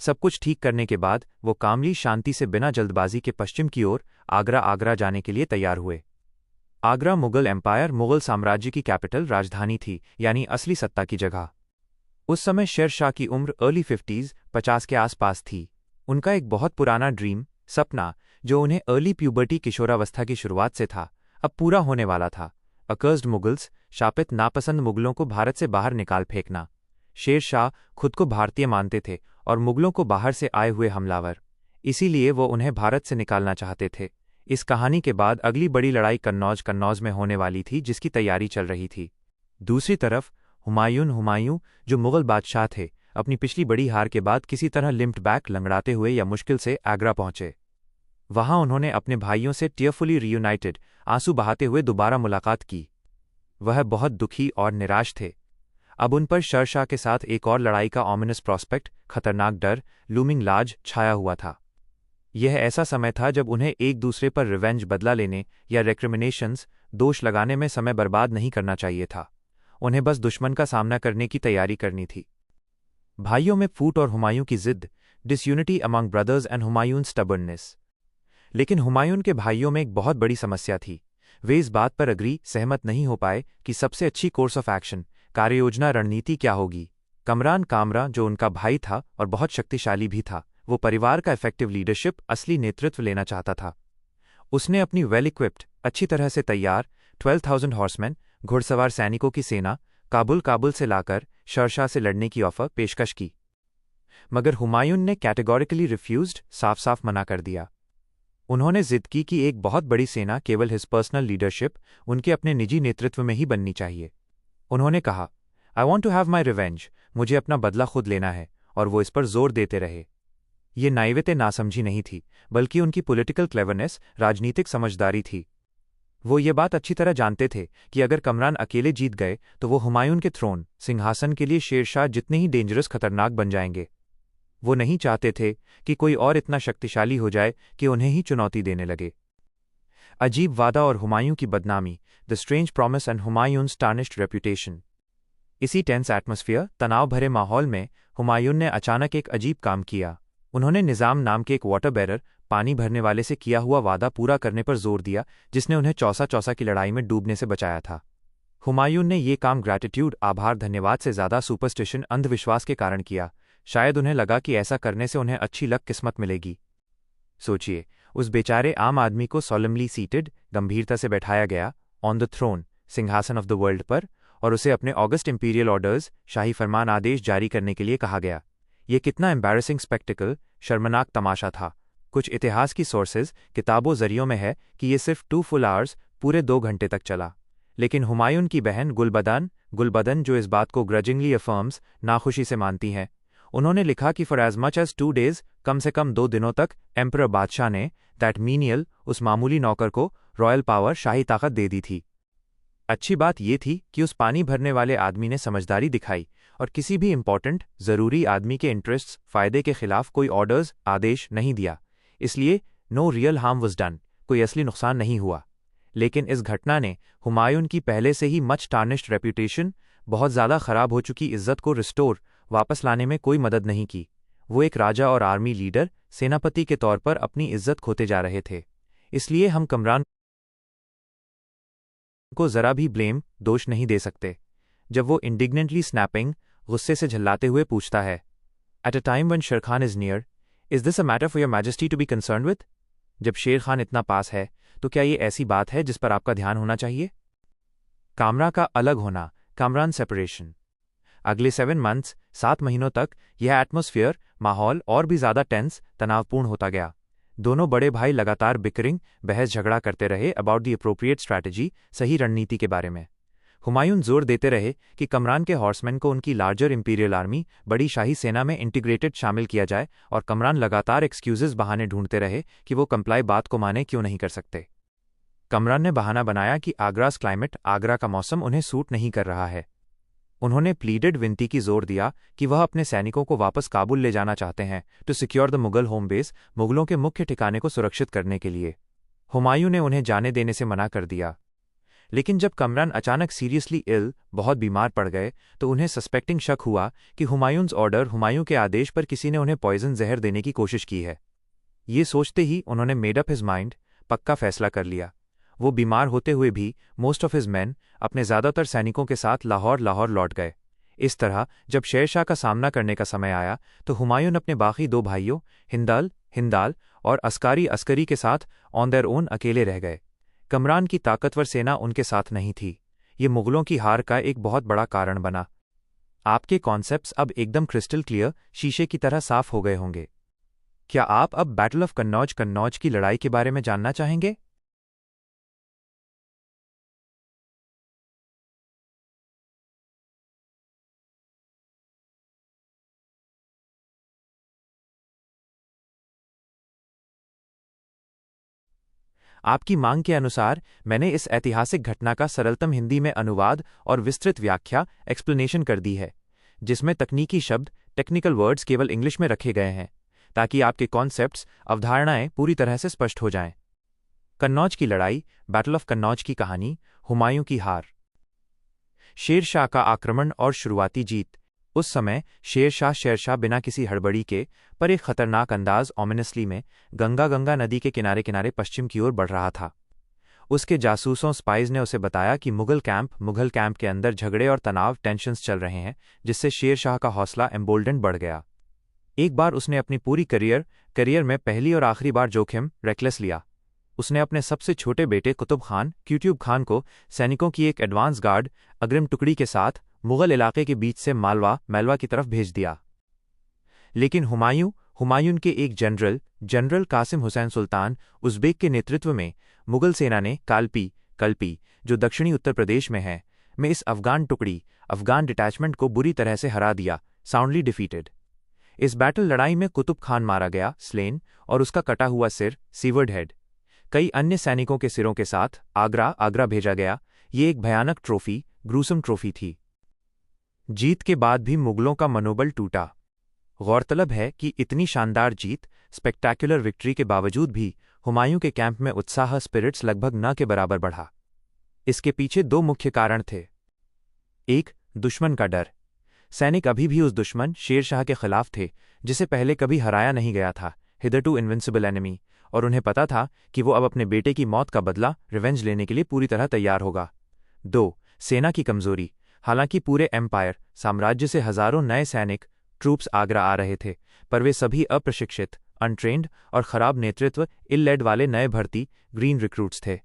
सब कुछ ठीक करने के बाद वो कामली, शांति से, बिना जल्दबाजी के पश्चिम की ओर आगरा जाने के लिए तैयार हुए। आगरा मुगल एम्पायर, मुगल साम्राज्य की कैपिटल, राजधानी थी, यानी असली सत्ता की जगह। उस समय शेरशाह की उम्र अर्ली 50s, 50 के आसपास थी। उनका एक बहुत पुराना ड्रीम, सपना, जो उन्हें अर्ली प्यूबर्टी, किशोरावस्था की शुरुआत से था, अब पूरा होने वाला था। अकर्स्ड मुगल्स, शापित, नापसंद मुगलों को भारत से बाहर निकाल फेंकना। शेर शाह खुद को भारतीय मानते थे और मुगलों को बाहर से आए हुए हमलावर, इसीलिए वो उन्हें भारत से निकालना चाहते थे। इस कहानी के बाद अगली बड़ी लड़ाई कन्नौज में होने वाली थी, जिसकी तैयारी चल रही थी। दूसरी तरफ हुमायूं जो मुगल बादशाह थे, अपनी पिछली बड़ी हार के बाद किसी तरह लिम्प्ड बैक लंगड़ाते हुए या मुश्किल से आगरा पहुंचे। वहां उन्होंने अपने भाइयों से टीयरफुली रीयूनाइटेड, आंसू बहाते हुए दोबारा मुलाकात की। वह बहुत दुखी और निराश थे। अब उन पर शेरशाह के साथ एक और लड़ाई का ऑमिनस प्रॉस्पेक्ट, खतरनाक डर, लूमिंग लार्ज छाया हुआ था। यह ऐसा समय था जब उन्हें एक दूसरे पर रिवेंज, बदला लेने या रेक्रिमिनेशंस, दोष लगाने में समय बर्बाद नहीं करना चाहिए था। उन्हें बस दुश्मन का सामना करने की तैयारी करनी थी। भाइयों में फूट और हुमायूं की जिद, disunity among brothers and Humayun stubbornness. लेकिन हुमायूं के भाइयों में एक बहुत बड़ी समस्या थी। वे इस बात पर सहमत नहीं हो पाए कि सबसे अच्छी कोर्स ऑफ एक्शन, कार्ययोजना, रणनीति क्या होगी। कमरान कामरा, जो उनका भाई था और बहुत शक्तिशाली भी था, वो परिवार का इफेक्टिव लीडरशिप, असली नेतृत्व लेना चाहता था। उसने अपनी वेल इक्विप्ड, अच्छी तरह से तैयार 12,000 हॉर्समैन, घुड़सवार सैनिकों की सेना काबुल से लाकर शेरशाह से लड़ने की ऑफर पेशकश की। मगर हुमायूं ने कैटेगोरिकली रिफ्यूज्ड, साफ मना कर दिया। उन्होंने जिद की कि एक बहुत बड़ी सेना केवल हिज पर्सनल लीडरशिप, उनके अपने निजी नेतृत्व में ही बननी चाहिए। उन्होंने कहा, I want to have my revenge, मुझे अपना बदला खुद लेना है, और वो इस पर जोर देते रहे। ये नाइवेते नासमझी नहीं थी, बल्कि उनकी पॉलिटिकल क्लेवरनेस, राजनीतिक समझदारी थी। वो ये बात अच्छी तरह जानते थे कि अगर कमरान अकेले जीत गए तो वो हुमायूं के थ्रोन, सिंहासन के लिए शेरशाह जितने ही डेंजरस, खतरनाक बन जाएंगे। वो नहीं चाहते थे कि कोई और इतना शक्तिशाली हो जाए कि उन्हें ही चुनौती देने लगे। अजीब वादा और हुमायूं की बदनामी, the strange promise and Humayun's tarnished reputation. इसी टेंस एटमॉस्फेयर, तनाव भरे माहौल में हुमायूं ने अचानक एक अजीब काम किया। उन्होंने निज़ाम नाम के एक वाटर बैरर, पानी भरने वाले से किया हुआ वादा पूरा करने पर जोर दिया, जिसने उन्हें चौसा की लड़ाई में डूबने से बचाया था। हुमायूं ने ये काम ग्रैटिट्यूड, आभार, धन्यवाद से ज़्यादा सुपरस्टिशन, अंधविश्वास के कारण किया। शायद उन्हें लगा कि ऐसा करने से उन्हें अच्छी लक, किस्मत मिलेगी। सोचिए, उस बेचारे आम आदमी को सॉलमली सीटेड, गंभीरता से बैठाया गया, ऑन द थ्रोन, सिंहासन ऑफ द वर्ल्ड पर, और उसे अपने ऑगस्ट इंपीरियल ऑर्डर्स, शाही फरमान आदेश जारी करने के लिए कहा गया। ये कितना एम्बैरेसिंग स्पेक्टिकल, शर्मनाक तमाशा था। कुछ इतिहास की सोर्सेज, किताबों जरियों में है कि ये सिर्फ 2 फुल आवर्स, पूरे 2 घंटे तक चला। लेकिन हुमायूं की बहन गुलबदन, जो इस बात को ग्रजिंगली अफर्म्स, नाखुशी से मानती हैं, उन्होंने लिखा कि for as much as 2 days, कम से कम 2 दिनों तक, एम्परर बादशाह ने दैट मीनियल, उस मामूली नौकर को रॉयल पावर, शाही ताकत दे दी थी। अच्छी बात यह थी कि उस पानी भरने वाले आदमी ने समझदारी दिखाई और किसी भी इंपॉर्टेंट, जरूरी आदमी के इंटरेस्ट्स, फायदे के खिलाफ कोई ऑर्डर्स, आदेश नहीं दिया। इसलिए no real harm was done, कोई असली नुकसान नहीं हुआ। लेकिन इस घटना ने हुमायूं की पहले से ही मच टार्निश्ड रेप्यूटेशन, बहुत ज़्यादा खराब हो चुकी इज्जत को रिस्टोर, वापस लाने में कोई मदद नहीं की। वो एक राजा और आर्मी लीडर, सेनापति के तौर पर अपनी इज्जत खोते जा रहे थे। इसलिए हम कमरान को जरा भी दोष नहीं दे सकते जब वो इंडिग्नेंटली स्नैपिंग, गुस्से से झल्लाते हुए पूछता है, at a time when Sher Khan is near, is this a matter for your majesty to be concern with? जब शेर खान इतना पास है तो क्या ये ऐसी बात है जिस पर आपका ध्यान होना चाहिए? कामरा का अलग होना, कामरान सेपरेशन। अगले 7 मंथ्स, 7 महीनों तक यह एटमॉस्फेयर, माहौल और भी ज्यादा टेंस, तनावपूर्ण होता गया। दोनों बड़े भाई लगातार बिकरिंग, बहस झगड़ा करते रहे अबाउट द अप्रोप्रिएट स्ट्रैटेजी, सही रणनीति के बारे में। हुमायूं जोर देते रहे कि कमरान के हॉर्समैन को उनकी लार्जर इंपीरियल आर्मी, बड़ी शाही सेना में इंटीग्रेटेड शामिल किया जाए, और कमरान लगातार एक्सक्यूजेस, बहाने ढूंढते रहे कि वो कंप्लाई बात को माने क्यों नहीं कर सकते। कमरान ने बहाना बनाया कि आगरास क्लाइमेट, आगरा का मौसम उन्हें सूट नहीं कर रहा है। उन्होंने प्लीडेड, विनती की जोर दिया कि वह अपने सैनिकों को वापस काबुल ले जाना चाहते हैं, to secure the Mughal home base, मुगलों के मुख्य ठिकाने को सुरक्षित करने के लिए। हुमायूं ने उन्हें जाने देने से मना कर दिया। लेकिन जब कमरान अचानक सीरियसली इल, बहुत बीमार पड़ गए, तो उन्हें सस्पेक्टिंग शक हुआ कि हुमायूंस ऑर्डर, हुमायूं के आदेश पर किसी ने उन्हें पॉइजन, जहर देने की कोशिश की है। ये सोचते ही उन्होंने मेड अप हिज माइंड, पक्का फैसला कर लिया। वो बीमार होते हुए भी मोस्ट ऑफ हिज मैन, अपने ज्यादातर सैनिकों के साथ लाहौर लौट गए। इस तरह जब शेरशाह का सामना करने का समय आया तो हुमायूं अपने बाकी 2 भाइयों, हिंदाल और अस्कारी के साथ ऑन देयर ओन अकेले रह गए। कमरान की ताकतवर सेना उनके साथ नहीं थी। ये मुगलों की हार का एक बहुत बड़ा कारण बना। आपके कॉन्सेप्ट्स अब एकदम क्रिस्टल क्लियर, शीशे की तरह साफ हो गए होंगे। क्या आप अब बैटल ऑफ कन्नौज की लड़ाई के बारे में जानना चाहेंगे? आपकी मांग के अनुसार मैंने इस ऐतिहासिक घटना का सरलतम हिंदी में अनुवाद और विस्तृत व्याख्या एक्सप्लेनेशन कर दी है, जिसमें तकनीकी शब्द टेक्निकल वर्ड्स केवल इंग्लिश में रखे गए हैं, ताकि आपके कॉन्सेप्ट्स अवधारणाएं पूरी तरह से स्पष्ट हो जाएं। कन्नौज की लड़ाई, बैटल ऑफ कन्नौज की कहानी, हुमायूं की हार। शेर शाह का आक्रमण और शुरुआती जीत। उस समय शेरशाह बिना किसी हड़बड़ी के पर एक खतरनाक अंदाज ऑमिनसली में गंगा नदी के किनारे किनारे पश्चिम की ओर बढ़ रहा था। उसके जासूसों स्पाइज ने उसे बताया कि मुगल कैंप के अंदर झगड़े और तनाव टेंशन्स चल रहे हैं, जिससे शेरशाह का हौसला एम्बोल्डेंड बढ़ गया। एक बार उसने अपनी पूरी करियर में पहली और आखिरी बार जोखिम रेकलेस लिया। उसने अपने सबसे छोटे बेटे क्यूट्यूब खान को सैनिकों की एक एडवांस गार्ड अग्रिम टुकड़ी के साथ मुगल इलाके के बीच से मैलवा की तरफ भेज दिया। लेकिन हुमायूं के एक जनरल कासिम हुसैन सुल्तान उज़्बेक के नेतृत्व में मुगल सेना ने कल्पी, जो दक्षिणी उत्तर प्रदेश में है, में इस अफगान डिटैचमेंट को बुरी तरह से हरा दिया, साउंडली डिफीटेड। इस बैटल लड़ाई में कुतुब खान मारा गया, स्लेन, और उसका कटा हुआ सिर, सीवर्ड हेड, कई अन्य सैनिकों के सिरों के साथ आगरा भेजा गया। ये एक भयानक ग्रूसम ट्रॉफी थी। जीत के बाद भी मुगलों का मनोबल टूटा। गौरतलब है कि इतनी शानदार जीत, स्पेक्टैकुलर विक्ट्री के बावजूद भी हुमायूं के कैंप में उत्साह स्पिरिट्स लगभग न के बराबर बढ़ा। इसके पीछे दो मुख्य कारण थे। एक, दुश्मन का डर। सैनिक अभी भी उस दुश्मन शेरशाह के खिलाफ थे जिसे पहले कभी हराया नहीं गया था, हिदरटू इनविंसिबल एनिमी, और उन्हें पता था कि वो अब अपने बेटे की मौत का बदला रिवेंज लेने के लिए पूरी तरह तैयार होगा। 2, सेना की कमजोरी। हालांकि पूरे साम्राज्य से हजारों नए सैनिक ट्रूप्स आगरा आ रहे थे, पर वे सभी अप्रशिक्षित, अनट्रेन्ड और खराब नेतृत्व इल-लेड वाले नए भर्ती ग्रीन रिक्रूट्स थे।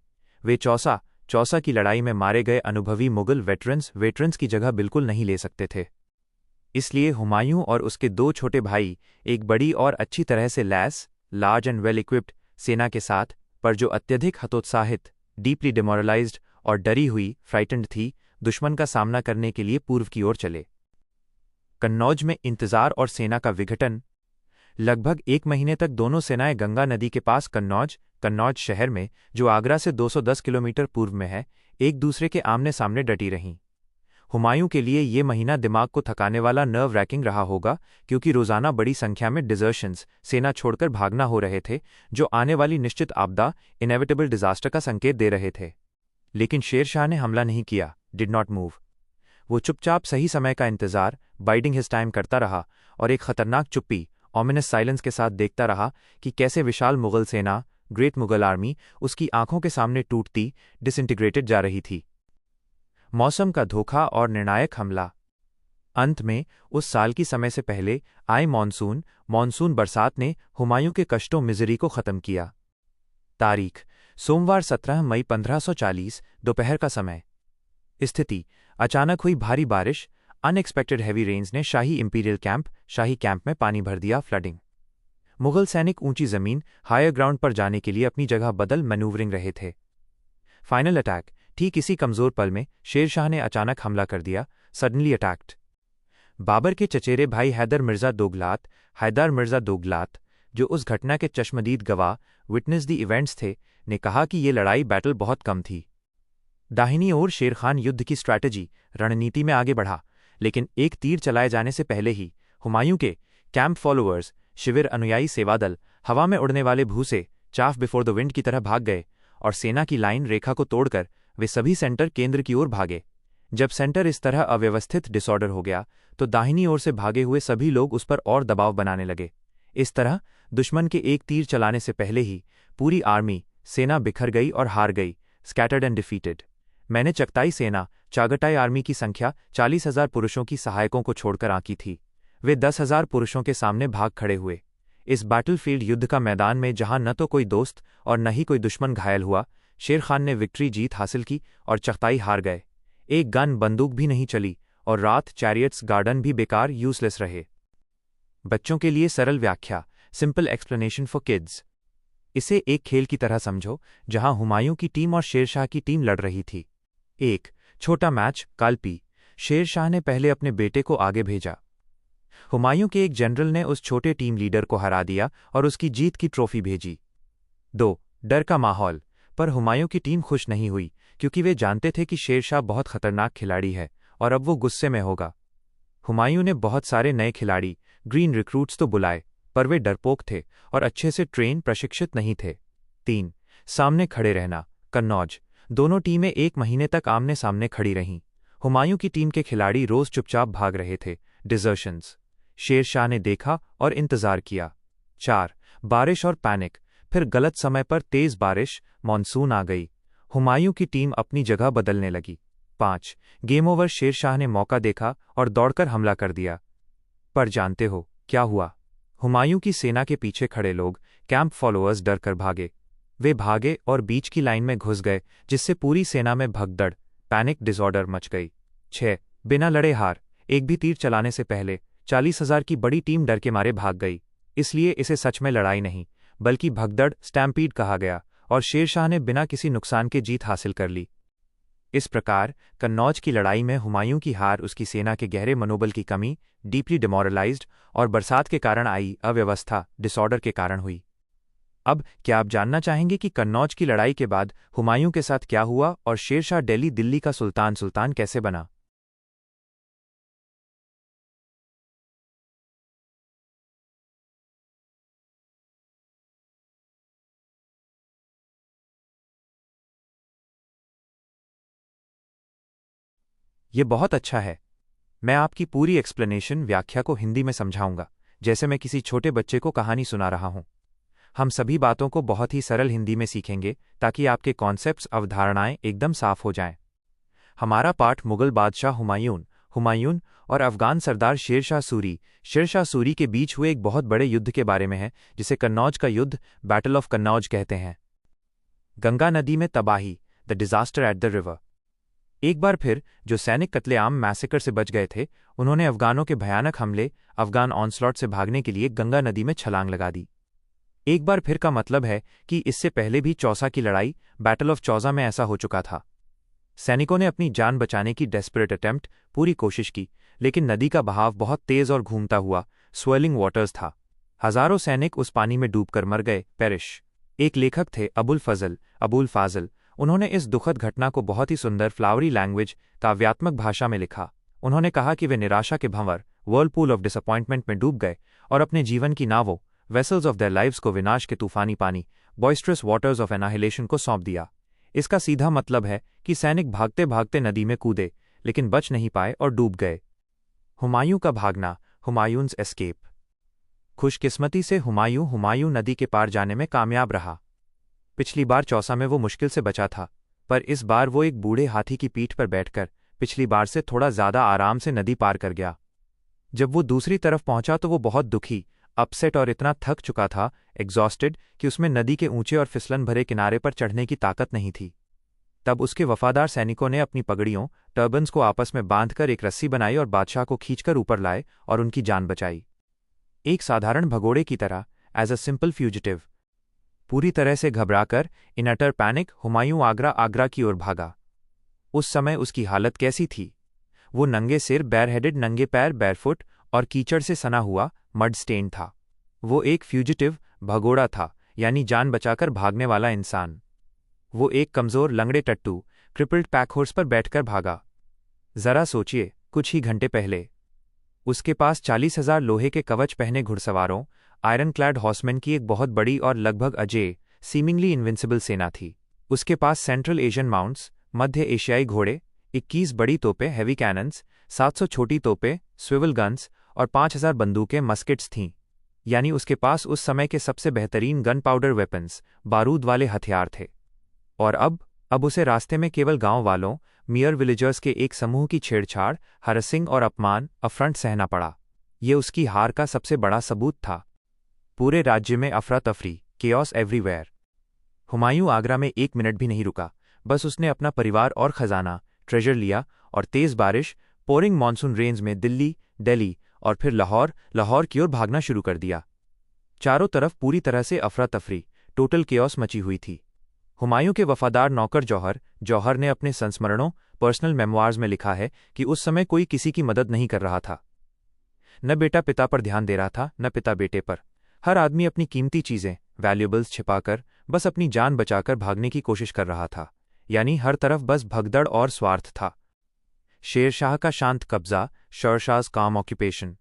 वे चौसा की लड़ाई में मारे गए अनुभवी मुगल वेटरन्स की जगह बिल्कुल नहीं ले सकते थे। इसलिए हुमायूं और उसके दो छोटे भाई एक बड़ी और अच्छी तरह से lace, large and well equipped सेना के साथ, पर जो अत्यधिक हतोत्साहित, डीपली डिमोरलाइज्ड और डरी हुई फ्राइटेंड थी, दुश्मन का सामना करने के लिए पूर्व की ओर चले। कन्नौज में इंतजार और सेना का विघटन। लगभग 1 महीने तक दोनों सेनाएं गंगा नदी के पास कन्नौज शहर में, जो आगरा से 210 किलोमीटर पूर्व में है, एक दूसरे के आमने सामने डटी रहीं। हुमायूं के लिए ये महीना दिमाग को थकाने वाला नर्व रैकिंग रहा होगा, क्योंकि रोजाना बड़ी संख्या में डिजर्शंस, सेना छोड़कर भागना हो रहे थे, जो आने वाली निश्चित आपदा, इनेविटेबल डिजास्टर का संकेत दे रहे थे। लेकिन शेरशाह ने हमला नहीं किया, डिड नॉट मूव। वो चुपचाप सही समय का इंतजार, बाइडिंग हिज टाइम करता रहा और एक खतरनाक चुप्पी, ऑमिनस साइलेंस के साथ देखता रहा कि कैसे विशाल मुगल सेना, ग्रेट मुगल आर्मी, उसकी आंखों के सामने टूटती, डिसइंटीग्रेटेड जा रही थी। मौसम का धोखा और निर्णायक हमला। अंत में उस साल की समय से पहले आए मॉनसून बरसात ने हुमायूं के कष्टों मिजरी को खत्म किया। तारीख: सोमवार 17 मई 1540, दोपहर का समय। स्थिति: अचानक हुई भारी बारिश, अनएक्सपेक्टेड हैवी रेन्स ने शाही कैंप में पानी भर दिया, फ्लडिंग। मुगल सैनिक ऊंची जमीन, हायर ग्राउंड पर जाने के लिए अपनी जगह बदल मैनूवरिंग रहे थे। Final attack. ठीक इसी कमजोर पल में शेरशाह ने अचानक हमला कर दिया, सडनली अटैक्ड। बाबर के चचेरे भाई हैदर मिर्जा दोगलात, जो उस घटना के चश्मदीद गवाह, विटनेस द इवेंट्स थे, ने कहा कि ये लड़ाई बैटल बहुत कम थी। दाहिनी ओर शेर खान युद्ध की स्ट्रैटेजी, रणनीति में आगे बढ़ा, लेकिन एक तीर चलाए जाने से पहले ही हुमायूं के कैंप फॉलोअर्स, शिविर अनुयायी सेवादल, हवा में उड़ने वाले भूसे, चाफ बिफोर द विंड की तरह भाग गए, और सेना की लाइन रेखा को तोड़कर वे सभी सेंटर केंद्र की ओर भागे। जब सेंटर इस तरह अव्यवस्थित डिसऑर्डर हो गया, तो दाहिनी ओर से भागे हुए सभी लोग उस पर और दबाव बनाने लगे। इस तरह दुश्मन के एक तीर चलाने से पहले ही पूरी सेना बिखर गई और हार गई, स्कैटर्ड एंड डिफीटेड। मैंने चागटाई आर्मी की संख्या 40,000 पुरुषों की सहायकों को छोड़कर आंकी थी। वे 10,000 पुरुषों के सामने भाग खड़े हुए। इस बैटलफील्ड युद्ध का मैदान में जहां न तो कोई दोस्त और न ही कोई दुश्मन घायल हुआ, शेर खान ने जीत हासिल की और चगताई हार गए। एक गन बंदूक भी नहीं चली, और रात चैरियट्स गार्डन भी बेकार यूजलेस रहे। बच्चों के लिए सरल व्याख्या, सिंपल एक्सप्लेनेशन फॉर किड्स। इसे एक खेल की तरह समझो जहां हुमायूं की टीम और शेरशाह की टीम लड़ रही थी। एक छोटा मैच, काल्पी। शेरशाह ने पहले अपने बेटे को आगे भेजा। हुमायूं के एक जनरल ने उस छोटे टीम लीडर को हरा दिया और उसकी जीत की ट्रॉफी भेजी। 2 डर का माहौल। पर हुमायूं की टीम खुश नहीं हुई क्योंकि वे जानते थे कि शेरशाह बहुत खतरनाक खिलाड़ी है और अब वो गुस्से में होगा। हुमायूं ने बहुत सारे नए खिलाड़ी, ग्रीन रिक्रूट्स तो बुलाए, पर वे डरपोक थे और अच्छे से प्रशिक्षित नहीं थे। 3 सामने खड़े रहना, कन्नौज। दोनों टीमें 1 महीने तक आमने सामने खड़ी रहीं। हुमायूं की टीम के खिलाड़ी रोज चुपचाप भाग रहे थे, डिजर्शंस। शेरशाह ने देखा और इंतजार किया। 4 बारिश और पैनिक। फिर गलत समय पर तेज बारिश, मॉनसून आ गई। हुमायूं की टीम अपनी जगह बदलने लगी। 5 गेम ओवर। शेरशाह ने मौका देखा और दौड़कर हमला कर दिया। पर जानते हो क्या हुआ? हुमायूं की सेना के पीछे खड़े लोग, कैंप फॉलोअर्स, डर कर भागे। वे भागे और बीच की लाइन में घुस गए, जिससे पूरी सेना में भगदड़, पैनिक डिसऑर्डर मच गई। 6 बिना लड़े हार। एक भी तीर चलाने से पहले 40,000 की बड़ी टीम डर के मारे भाग गई। इसलिए इसे सच में लड़ाई नहीं बल्कि भगदड़, स्टैम्पीड कहा गया, और शेरशाह ने बिना किसी नुकसान के जीत हासिल कर ली। इस प्रकार कन्नौज की लड़ाई में हुमायूं की हार उसकी सेना के गहरे मनोबल की कमी, डीपली डिमोरलाइज्ड, और बरसात के कारण आई अव्यवस्था, डिसऑर्डर के कारण हुई। अब क्या आप जानना चाहेंगे कि कन्नौज की लड़ाई के बाद हुमायूं के साथ क्या हुआ और शेरशाह दिल्ली का सुल्तान कैसे बना? ये बहुत अच्छा है। मैं आपकी पूरी एक्सप्लेनेशन, व्याख्या को हिंदी में समझाऊंगा, जैसे मैं किसी छोटे बच्चे को कहानी सुना रहा हूं। हम सभी बातों को बहुत ही सरल हिंदी में सीखेंगे ताकि आपके कॉन्सेप्ट्स, अवधारणाएं एकदम साफ हो जाएं। हमारा पाठ मुगल बादशाह हुमायूं और अफगान सरदार शेरशाह सूरी के बीच हुए एक बहुत बड़े युद्ध के बारे में है, जिसे कन्नौज का युद्ध, बैटल ऑफ कन्नौज कहते हैं। गंगा नदी में तबाही, the disaster at the river. एक बार फिर जो सैनिक कत्लेआम, मैसेकर से बच गए थे, उन्होंने अफगानों के भयानक हमले, अफगान ऑनस्लॉट से भागने के लिए गंगा नदी में छलांग लगा दी। एक बार फिर का मतलब है कि इससे पहले भी चौसा की लड़ाई, बैटल ऑफ चौसा में ऐसा हो चुका था। सैनिकों ने अपनी जान बचाने की डेस्परेट अटेम्प्ट, पूरी कोशिश की, लेकिन नदी का बहाव बहुत तेज और घूमता हुआ, स्वेलिंग वाटर्स था। हजारों सैनिक उस पानी में डूबकर मर गए, पेरिश। एक लेखक थे, अबुल फाजल। उन्होंने इस दुखद घटना को बहुत ही सुंदर, फ्लावरी लैंग्वेज, काव्यात्मक भाषा में लिखा। उन्होंने कहा कि वे निराशा के भंवर, वर्लपूल ऑफ डिसअपॉइंटमेंट में डूब गए और अपने जीवन की नावों, वेसल्स ऑफ देयर लाइव्स को विनाश के तूफानी पानी, बॉइस्ट्रस वाटर्स ऑफ एनाहिलेशन को सौंप दिया। इसका सीधा मतलब है कि सैनिक भागते भागते नदी में कूदे, लेकिन बच नहीं पाए और डूब गए। हुमायूं का भागना, हुमायूंस एस्केप। खुशकिस्मती से हुमायूं नदी के पार जाने में कामयाब रहा। पिछली बार चौसा में वो मुश्किल से बचा था, पर इस बार वो एक बूढ़े हाथी की पीठ पर बैठकर पिछली बार से थोड़ा ज्यादा आराम से नदी पार कर गया। जब वो दूसरी तरफ पहुंचा तो वो बहुत दुखी, अपसेट और इतना थक चुका था, एग्जॉस्टेड, कि उसमें नदी के ऊंचे और फिसलन भरे किनारे पर चढ़ने की ताकत नहीं थी। तब उसके वफादार सैनिकों ने अपनी पगड़ियों, टर्बन्स को आपस में बांधकर एक रस्सी बनाई और बादशाह को खींचकर ऊपर लाए और उनकी जान बचाई। एक साधारण भगोड़े की तरह, एज अ सिंपल फ्यूजिटिव। पूरी तरह से घबराकर, इन अटर पैनिक, हुमायूं आगरा की ओर भागा। उस समय उसकी हालत कैसी थी? वो नंगे सिर, बैरहेडेड, नंगे पैर, बैरफुट, और कीचड़ से सना हुआ, मड स्टेन था। वो एक फ्यूजिटिव, भगोड़ा था, यानी जान बचाकर भागने वाला इंसान। वो एक कमजोर, लंगड़े टट्टू, क्रिपल्ड पैकहॉर्स पर बैठकर भागा। जरा सोचिए, कुछ ही घंटे पहले उसके पास 40,000 लोहे के कवच पहने घुड़सवारों, आयरन क्लैड हॉर्समैन की एक बहुत बड़ी और लगभग अजेय, सीमिंगली इनविंसिबल सेना थी। उसके पास सेंट्रल एशियन माउंट्स, मध्य एशियाई घोड़े, 21 बड़ी तोपें, हैवी कैनन्स, 700 छोटी तोपें, स्विवल गन्स, और 5,000 बंदूकें, मस्केट्स थीं। यानी उसके पास उस समय के सबसे बेहतरीन गन पाउडर वेपन्स, बारूद वाले हथियार थे। और अब उसे रास्ते में केवल गांव वालों, मियर विलेजर्स के एक समूह की छेड़छाड़, हरसिंग और अपमान, अफरंट सहना पड़ा। ये उसकी हार का सबसे बड़ा सबूत था। पूरे राज्य में अफरा तफरी, केओस एवरीवेयर। हुमायूं आगरा में 1 मिनट भी नहीं रुका, बस उसने अपना परिवार और खजाना, ट्रेजर लिया, और तेज बारिश, पोरिंग मानसून रेंज में दिल्ली, दिल्ली और फिर लाहौर की ओर भागना शुरू कर दिया। चारों तरफ पूरी तरह से अफरा तफरी, टोटल केओस मची हुई थी। हुमायूं के वफादार नौकर जौहर ने अपने संस्मरणों पर्सनल मेमोइर्स में लिखा है कि उस समय कोई किसी की मदद नहीं कर रहा था। न बेटा पिता पर ध्यान दे रहा था, न पिता बेटे पर। हर आदमी अपनी कीमती चीजें, वैल्यूएबल्स छिपाकर, बस अपनी जान बचाकर भागने की कोशिश कर रहा था। यानी हर तरफ बस भगदड़ और स्वार्थ था। शेरशाह का शांत कब्जा, शेरशाह's काम ऑक्यूपेशन।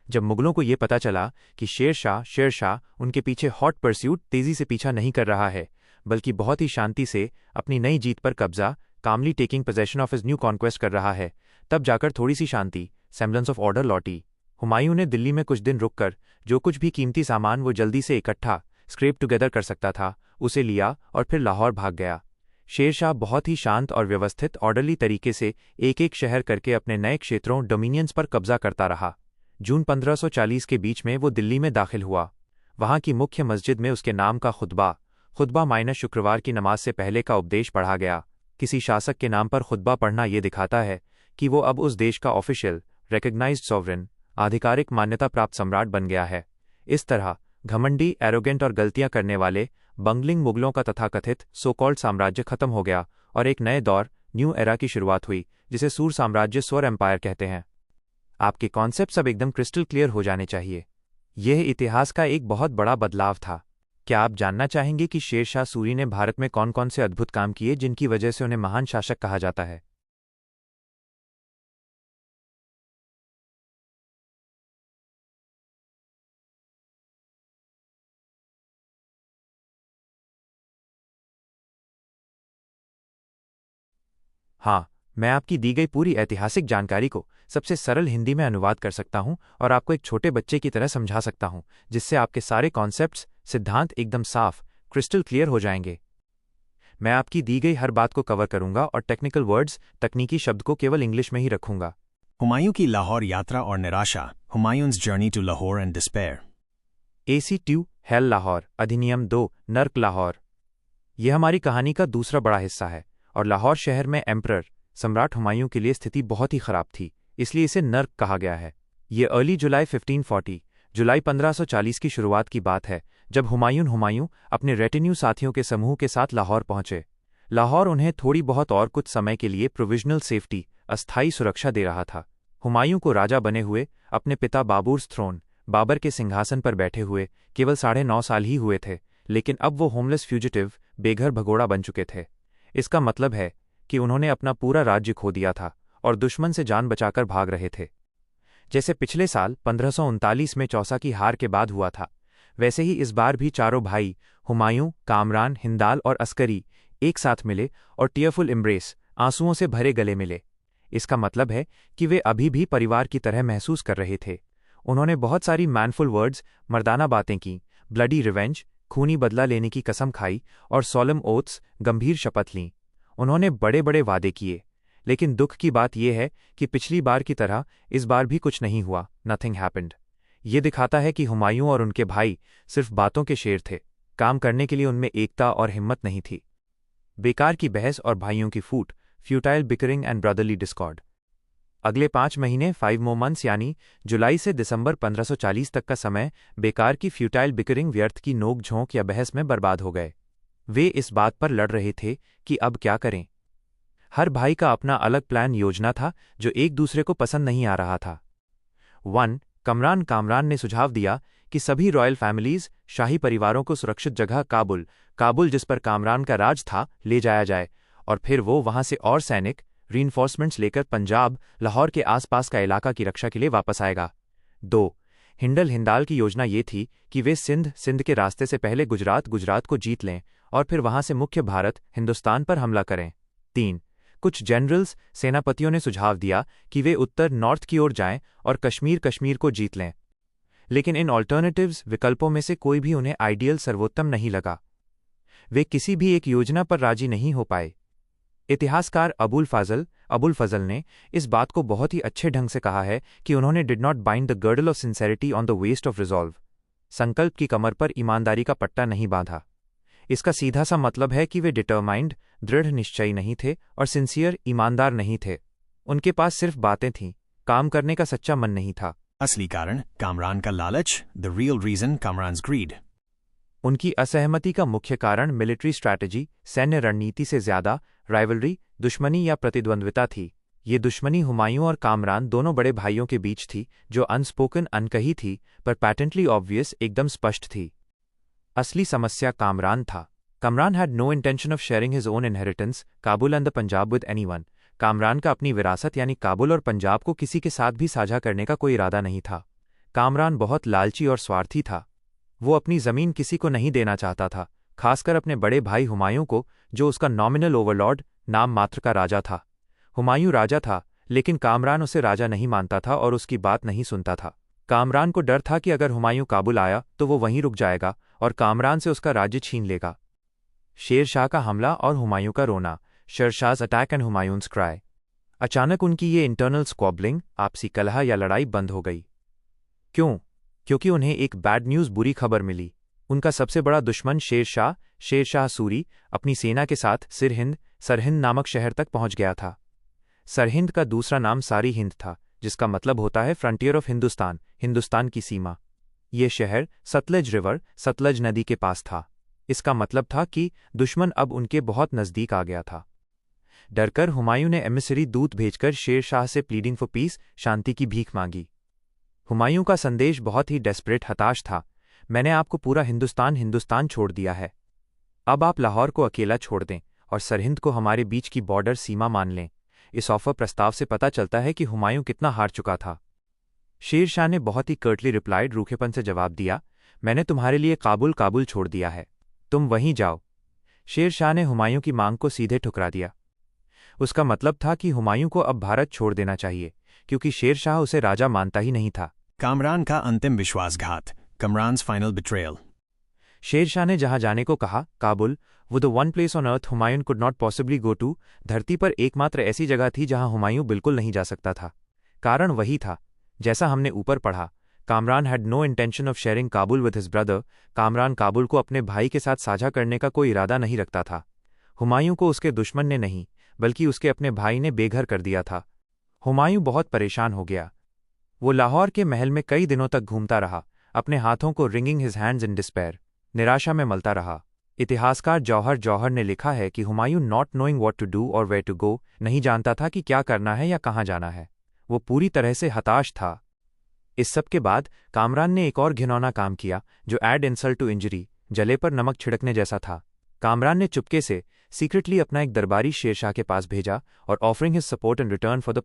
जब मुगलों को यह पता चला कि शेरशाह उनके पीछे हॉट परस्यूट तेजी से पीछा नहीं कर रहा है, बल्कि बहुत ही शांति से अपनी नई जीत पर कब्जा, calmly taking possession of his new conquest कर रहा है, तब जाकर थोड़ी सी शांति, सेम्बलेंस ऑफ ऑर्डर लौटी। हुमायूं ने दिल्ली में कुछ दिन रुककर जो कुछ भी कीमती सामान वो जल्दी से इकट्ठा स्क्रेप टुगेदर कर सकता था, उसे लिया और फिर लाहौर भाग गया। शेरशाह बहुत ही शांत और व्यवस्थित ऑर्डरली तरीके से एक एक शहर करके अपने नए क्षेत्रों डोमिनियंस पर कब्जा करता रहा। जून 1540 के बीच में वो दिल्ली में दाखिल हुआ। वहां की मुख्य मस्जिद में उसके नाम का खुतबा माइनस शुक्रवार की नमाज से पहले का उपदेश पढ़ा गया। किसी शासक के नाम पर खुतबा पढ़ना ये दिखाता है कि वो अब उस देश का ऑफिशियल, रिकग्नाइज्ड सॉवरेन, आधिकारिक मान्यता प्राप्त सम्राट बन गया है। इस तरह घमंडी, एरोगेंट और गलतियां करने वाले बंगलिंग मुगलों का तथाकथित सो कॉल्ड साम्राज्य खत्म हो गया और एक नए दौर, न्यू एरा की शुरुआत हुई, जिसे सूर साम्राज्य, स्वर एम्पायर कहते हैं। आपके कॉन्सेप्ट्स अब एकदम क्रिस्टल क्लियर हो जाने चाहिए। यह इतिहास का एक बहुत बड़ा बदलाव था। क्या आप जानना चाहेंगे कि शेरशाह सूरी ने भारत में कौन कौन से अद्भुत काम किए जिनकी वजह से उन्हें महान शासक कहा जाता है? हाँ, मैं आपकी दी गई पूरी ऐतिहासिक जानकारी को सबसे सरल हिंदी में अनुवाद कर सकता हूं और आपको एक छोटे बच्चे की तरह समझा सकता हूं, जिससे आपके सारे कॉन्सेप्ट्स, सिद्धांत एकदम साफ, क्रिस्टल क्लियर हो जाएंगे। मैं आपकी दी गई हर बात को कवर करूंगा और टेक्निकल वर्ड्स, तकनीकी शब्द को केवल इंग्लिश में ही रखूंगा। हुमायूं की लाहौर यात्रा और निराशा, Humayun's journey to Lahore and despair. AC2 hell Lahore, अधिनियम 2 नर्क लाहौर। यह हमारी कहानी का दूसरा बड़ा हिस्सा है और लाहौर शहर में एम्परर, सम्राट हुमायूं के लिए स्थिति बहुत ही खराब थी, इसलिए इसे नर्क कहा गया है। ये अर्ली जुलाई 1540, जुलाई 1540 की शुरुआत की बात है, जब हुमायूं अपने रेटिन्यू साथियों के समूह के साथ लाहौर पहुंचे। लाहौर उन्हें थोड़ी बहुत और कुछ समय के लिए प्रोविजनल सेफ्टी, अस्थायी सुरक्षा दे रहा था। हुमायूं को राजा बने हुए, अपने पिता बाबुर्स थ्रोन, बाबर के सिंहासन पर बैठे हुए केवल 9.5 साल ही हुए थे, लेकिन अब वो होमलेस फ्यूजिटिव, बेघर भगोड़ा बन चुके थे। इसका मतलब है कि उन्होंने अपना पूरा राज्य खो दिया था और दुश्मन से जान बचाकर भाग रहे थे। जैसे पिछले साल 1539 में चौसा की हार के बाद हुआ था, वैसे ही इस बार भी चारों भाई हुमायूं, कामरान, हिंदाल और अस्करी एक साथ मिले और टीयरफुल एम्ब्रेस, आंसुओं से भरे गले मिले। इसका मतलब है कि वे अभी भी परिवार की तरह महसूस कर रहे थे। उन्होंने बहुत सारी मैनफुल वर्ड्स, मर्दाना बातें की, ब्लडी रिवेंज, खूनी बदला लेने की कसम खाई और सोलम ओथ्स, गंभीर शपथ लीं। उन्होंने बड़े बड़े वादे किए, लेकिन दुख की बात यह है कि पिछली बार की तरह इस बार भी कुछ नहीं हुआ, नथिंग हैपेंड। ये दिखाता है कि हुमायूं और उनके भाई सिर्फ बातों के शेर थे, काम करने के लिए उनमें एकता और हिम्मत नहीं थी। बेकार की बहस और भाइयों की फूट, futile bickering and brotherly discord. अगले 5 महीने 5 more months यानी जुलाई से दिसंबर 1540 तक का समय बेकार की फ्यूटाइल बिकरिंग, व्यर्थ की नोक झोंक या बहस में बर्बाद हो गए। वे इस बात पर लड़ रहे थे कि अब क्या करें। हर भाई का अपना अलग प्लान, योजना था जो एक दूसरे को पसंद नहीं आ रहा था। 1. कामरान ने सुझाव दिया कि सभी रॉयल फैमिलीज, शाही परिवारों को सुरक्षित जगह काबुल जिस पर कामरान का राज था, ले जाया जाए और फिर वो वहां से और सैनिक रीइंफोर्समेंट्स लेकर पंजाब, लाहौर के आसपास का इलाका की रक्षा के लिए वापस आएगा। 2. हिंदाल की योजना ये थी कि वे सिंध के रास्ते से पहले गुजरात को जीत लें और फिर वहां से मुख्य भारत, हिंदुस्तान पर हमला करें। 3. कुछ जनरल्स, सेनापतियों ने सुझाव दिया कि वे उत्तर नॉर्थ की ओर जाएं और कश्मीर को जीत लें, लेकिन इन ऑल्टरनेटिव्स, विकल्पों में से कोई भी उन्हें आइडियल, सर्वोत्तम नहीं लगा। वे किसी भी एक योजना पर राजी नहीं हो पाए। इतिहासकार अबुल फजल ने इस बात को बहुत ही अच्छे ढंग से कहा है कि उन्होंने did not bind the girdle of sincerity on the waist of resolve. संकल्प की कमर पर ईमानदारी का पट्टा नहीं बांधा। इसका सीधा सा मतलब है कि वे डिटरमाइंड, दृढ़ निश्चयी नहीं थे और सिंसियर, ईमानदार नहीं थे। उनके पास सिर्फ बातें थीं, काम करने का सच्चा मन नहीं था। असली कारण कामरान का लालच, द रियल रीजन कामरान्स ग्रीड। उनकी असहमति का मुख्य कारण मिलिट्री स्ट्रैटेजी, सैन्य रणनीति से ज्यादा राइवलरी, दुश्मनी या प्रतिद्वंद्विता थी। ये दुश्मनी हुमायूं और कामरान दोनों बड़े भाइयों के बीच थी, जो अनस्पोकन अनकही थी, पर पैटेंटली ऑब्वियस एकदम स्पष्ट थी। असली समस्या कामरान था। Kamran had no intention of sharing his own inheritance, Kabul and the Punjab with anyone. Kamran का अपनी विरासत यानी काबुल और पंजाब को किसी के साथ भी साझा करने का कोई इरादा नहीं था। कामरान बहुत लालची और स्वार्थी था। वो अपनी जमीन किसी को नहीं देना चाहता था, खासकर अपने बड़े भाई हुमायूं को, जो उसका नॉमिनल ओवरलॉर्ड, नाम मात्र का राजा था। हुमायूं राजा था, लेकिन कामरान उसे राजा नहीं मानता था और उसकी बात नहीं सुनता था। कामरान को डर था कि अगर हुमायूं काबुल आया तो वो वहीं रुक जाएगा और कामरान से उसका राज्य छीन लेगा। शेर शाह का हमला और हुमायूं का रोना, शेरशाह's अटैक एंड हुमायूंस क्राई। अचानक उनकी ये इंटरनल स्क्वॉबलिंग, आपसी कलह या लड़ाई बंद हो गई। क्यों? क्योंकि उन्हें एक बैड न्यूज़, बुरी खबर मिली। उनका सबसे बड़ा दुश्मन शेर शाह सूरी, अपनी सेना के साथ सरहिंद नामक शहर तक पहुंच गया था। सरहिंद का दूसरा नाम सारी हिंद था, जिसका मतलब होता है फ्रंटियर ऑफ हिंदुस्तान, हिंदुस्तान की सीमा। ये शहर सतलज नदी के पास था। इसका मतलब था कि दुश्मन अब उनके बहुत नज़दीक आ गया था। डरकर हुमायूं ने एमिसरी दूत भेजकर शेर शाह से प्लीडिंग फॉर पीस, शांति की भीख मांगी। हुमायूं का संदेश बहुत ही डेस्परेट, हताश था। मैंने आपको पूरा हिंदुस्तान छोड़ दिया है। अब आप लाहौर को अकेला छोड़ दें और सरहिंद को हमारे बीच की बॉर्डर सीमा मान लें। इस ऑफर प्रस्ताव से पता चलता है कि हुमायूं कितना हार चुका था। शेर शाह ने बहुत ही कर्टली रिप्लाइड, रूखेपन से जवाब दिया, मैंने तुम्हारे लिए काबुल छोड़ दिया है, तुम वहीं जाओ। शेर शाह ने हुमायूं की मांग को सीधे ठुकरा दिया। उसका मतलब था कि हुमायूं को अब भारत छोड़ देना चाहिए, क्योंकि शेर शाह उसे राजा मानता ही नहीं था। कामरान का अंतिम विश्वासघात, कामरान्स फाइनल बिट्रेयल। शेर शाह ने जहां जाने को कहा, काबुल, वो the one place on earth Humayun could not possibly go to, धरती पर एकमात्र ऐसी जगह थी जहां हुमायूं बिल्कुल नहीं जा सकता था। कारण वही था, जैसा हमने ऊपर पढ़ा, Kamran had no intention of sharing Kabul with his brother. Kamran Kabul को अपने भाई के साथ साझा करने का कोई इरादा नहीं रखता था। हुमायूं को उसके दुश्मन ने नहीं, बल्कि उसके अपने भाई ने बेघर कर दिया था। हुमायूं बहुत परेशान हो गया। वो लाहौर के महल में कई दिनों तक घूमता रहा, अपने हाथों को ringing his hands in despair, निराशा में मलता रहा। इतिहासकार जौहर ने लिखा है कि Humayun not knowing what to do और वेयर टू गो, नहीं जानता था कि क्या करना है या कहाँ जाना है। वो पूरी तरह से हताश था। इस सब के बाद कामरान ने एक और घिनौना काम किया, जो ऐड इंसल्ट टू इंजरी, जले पर नमक छिड़कने जैसा था। कामरान ने चुपके से सीक्रेटली अपना एक दरबारी शेरशाह के पास भेजा और offering his support in return for the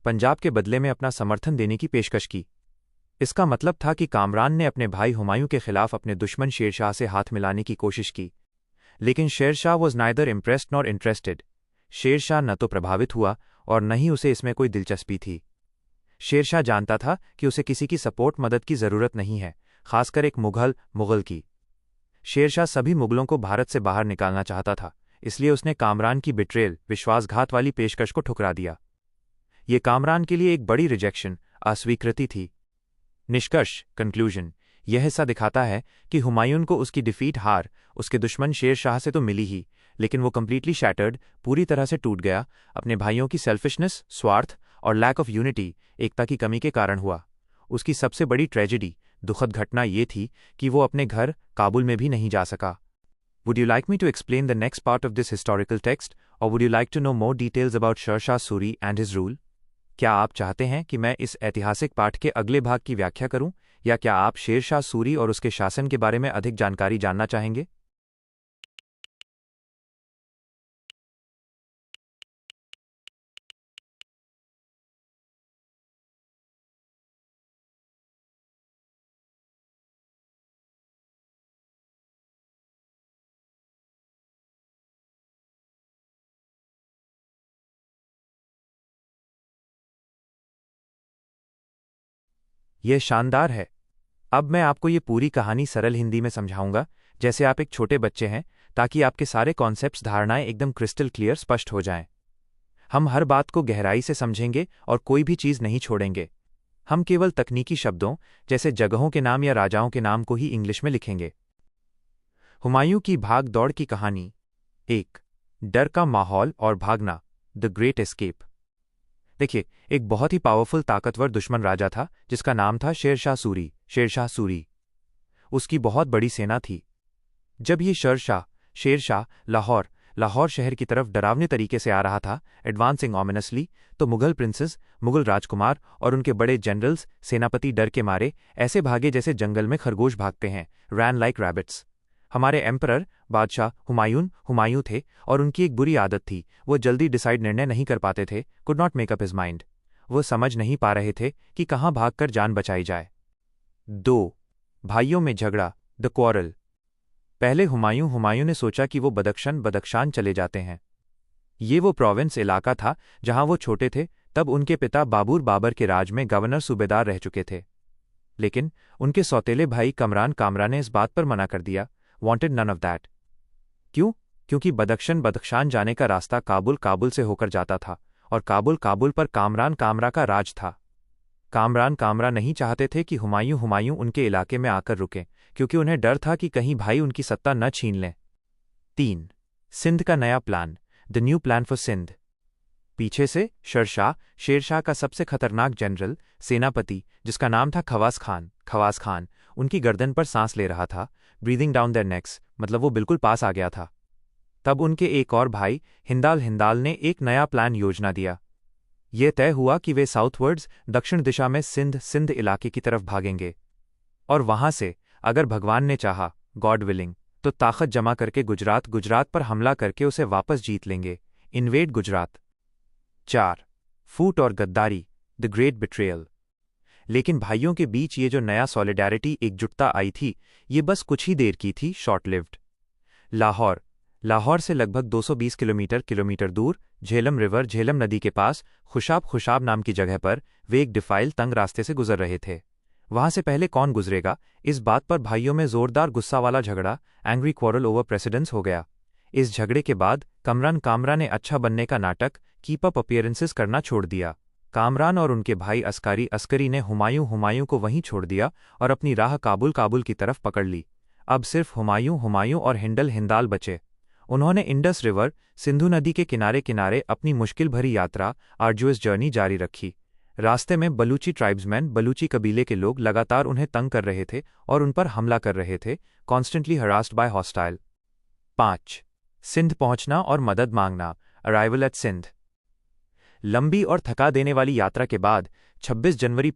Punjab के बदले में अपना समर्थन देने की पेशकश की। इसका मतलब था कि कामरान ने अपने भाई हुमायूं के खिलाफ अपने दुश्मन शेरशाह से हाथ मिलाने की कोशिश की। लेकिन Sher Shah was neither impressed nor interested. Sher Shah न तो प्रभावित हुआ और न ही उसे इसमें कोई दिलचस्पी थी। शेरशाह जानता था कि उसे किसी की सपोर्ट मदद की जरूरत नहीं है, खासकर एक मुगल की। शेरशाह सभी मुगलों को भारत से बाहर निकालना चाहता था, इसलिए उसने कामरान की बिट्रेल, विश्वासघात वाली पेशकश को ठुकरा दिया। ये कामरान के लिए एक बड़ी रिजेक्शन, अस्वीकृति थी। निष्कर्ष, कंक्लूजन, यह हिस्सा दिखाता है कि हुमायूं को उसकी डिफीट, हार, उसके दुश्मन शेर शाह से तो मिली ही, लेकिन वो कंप्लीटली शैटर्ड, पूरी तरह से टूट गया, अपने भाइयों की सेल्फिशनेस, स्वार्थ और लैक ऑफ यूनिटी, एकता की कमी के कारण हुआ। उसकी सबसे बड़ी ट्रेजेडी, दुखद घटना ये थी कि वो अपने घर काबुल में भी नहीं जा सका। Would you like me to explain the next part of this historical text, or would you like to know more details about Sher Shah Suri and his rule? क्या आप चाहते हैं कि मैं इस ऐतिहासिक पाठ के अगले भाग की व्याख्या करूं, या क्या आप शेर शाह सूरी और उसके शासन के बारे में अधिक जानकारी जानना चाहेंगे? यह शानदार है। अब मैं आपको ये पूरी कहानी सरल हिंदी में समझाऊंगा, जैसे आप एक छोटे बच्चे हैं, ताकि आपके सारे कॉन्सेप्ट्स, धारणाएं एकदम क्रिस्टल क्लियर, स्पष्ट हो जाएं। हम हर बात को गहराई से समझेंगे और कोई भी चीज़ नहीं छोड़ेंगे। हम केवल तकनीकी शब्दों, जैसे जगहों के नाम या राजाओं के नाम को ही इंग्लिश में लिखेंगे। हुमायूं की भाग दौड़ की कहानी। 1. डर का माहौल और भागना, द ग्रेट एस्केप। देखिए, एक बहुत ही पावरफुल ताकतवर दुश्मन राजा था जिसका नाम था शेरशाह सूरी। उसकी बहुत बड़ी सेना थी। जब ये शेरशाह लाहौर शहर की तरफ डरावने तरीके से आ रहा था, एडवांसिंग ऑमिनसली, तो मुगल प्रिंसेस, मुगल राजकुमार और उनके बड़े जनरल्स, सेनापति डर के मारे ऐसे भागे जैसे जंगल में खरगोश भागते हैं, रैन लाइक रैबिट्स। हमारे एम्परर बादशाह हुमायूं थे, और उनकी एक बुरी आदत थी, वो जल्दी डिसाइड निर्णय नहीं कर पाते थे, could not make up his mind. वो समझ नहीं पा रहे थे कि कहाँ भागकर जान बचाई जाए। 2 भाइयों में झगड़ा, द क्वारल। पहले हुमायूं ने सोचा कि वो बदख्शान चले जाते हैं। ये वो प्रोविंस इलाका था जहां वो छोटे थे, तब उनके पिता बाबर के राज में गवर्नर सूबेदार रह चुके थे। लेकिन उनके सौतेले भाई कामरान ने इस बात पर मना कर दिया, वांटेड नन ऑफ दैट। क्यों? क्योंकि बदख्शान जाने का रास्ता काबुल से होकर जाता था, और काबुल पर कामरा का राज था। कामरा नहीं चाहते थे कि हुमायूं उनके इलाके में आकर रुकें, क्योंकि उन्हें डर था कि कहीं भाई उनकी सत्ता न छीन लें। 3 सिंध का नया plan, the new plan for Sindh. पीछे से शेरशाह का सबसे खतरनाक जनरल, सेनापति, जिसका नाम था खवास खान, उनकी गर्दन पर सांस ले रहा था, ब्रीदिंग डाउन देयर नेक्स, मतलब वो बिल्कुल पास आ गया था। तब उनके एक और भाई हिंदाल ने एक नया प्लान योजना दिया। ये तय हुआ कि वे साउथवर्ड्स, दक्षिण दिशा में सिंध इलाके की तरफ भागेंगे, और वहां से, अगर भगवान ने चाहा, गॉड विलिंग, तो ताकत जमा करके गुजरात पर हमला करके उसे वापस जीत लेंगे, इन्वेड गुजरात। 4 फूट और गद्दारी, द ग्रेट बिट्रेयल। लेकिन भाइयों के बीच ये जो नया सॉलिडारिटी, एकजुटता आई थी, ये बस कुछ ही देर की थी, शॉर्ट लिव्ड। लाहौर से लगभग 220 किलोमीटर दूर, झेलम नदी के पास, खुशाब नाम की जगह पर, वे एक डिफाइल तंग रास्ते से गुजर रहे थे। वहां से पहले कौन गुजरेगा, इस बात पर भाइयों में जोरदार गुस्सा वाला झगड़ा, एंग्री क्वारल ओवर प्रेसिडेंस हो गया। इस झगड़े के बाद कामरा ने अच्छा बनने का नाटक, कीप अप अपीयरेंसेस करना छोड़ दिया। कामरान और उनके भाई अस्करी ने हुमायूं को वहीं छोड़ दिया और अपनी राह काबुल की तरफ पकड़ ली। अब सिर्फ हुमायूं और हिंदाल बचे। उन्होंने इंडस रिवर, सिंधु नदी के किनारे अपनी मुश्किल भरी यात्रा, आर्जुअस जर्नी जारी रखी। रास्ते में बलूची कबीले के लोग लगातार उन्हें तंग कर रहे थे और उन पर हमला कर रहे थे, constantly harassed by hostile. 5 Sindh पहुंचना और मदद मांगना, अराइवल एट सिंध। लंबी और थका देने वाली यात्रा के बाद 26 जनवरी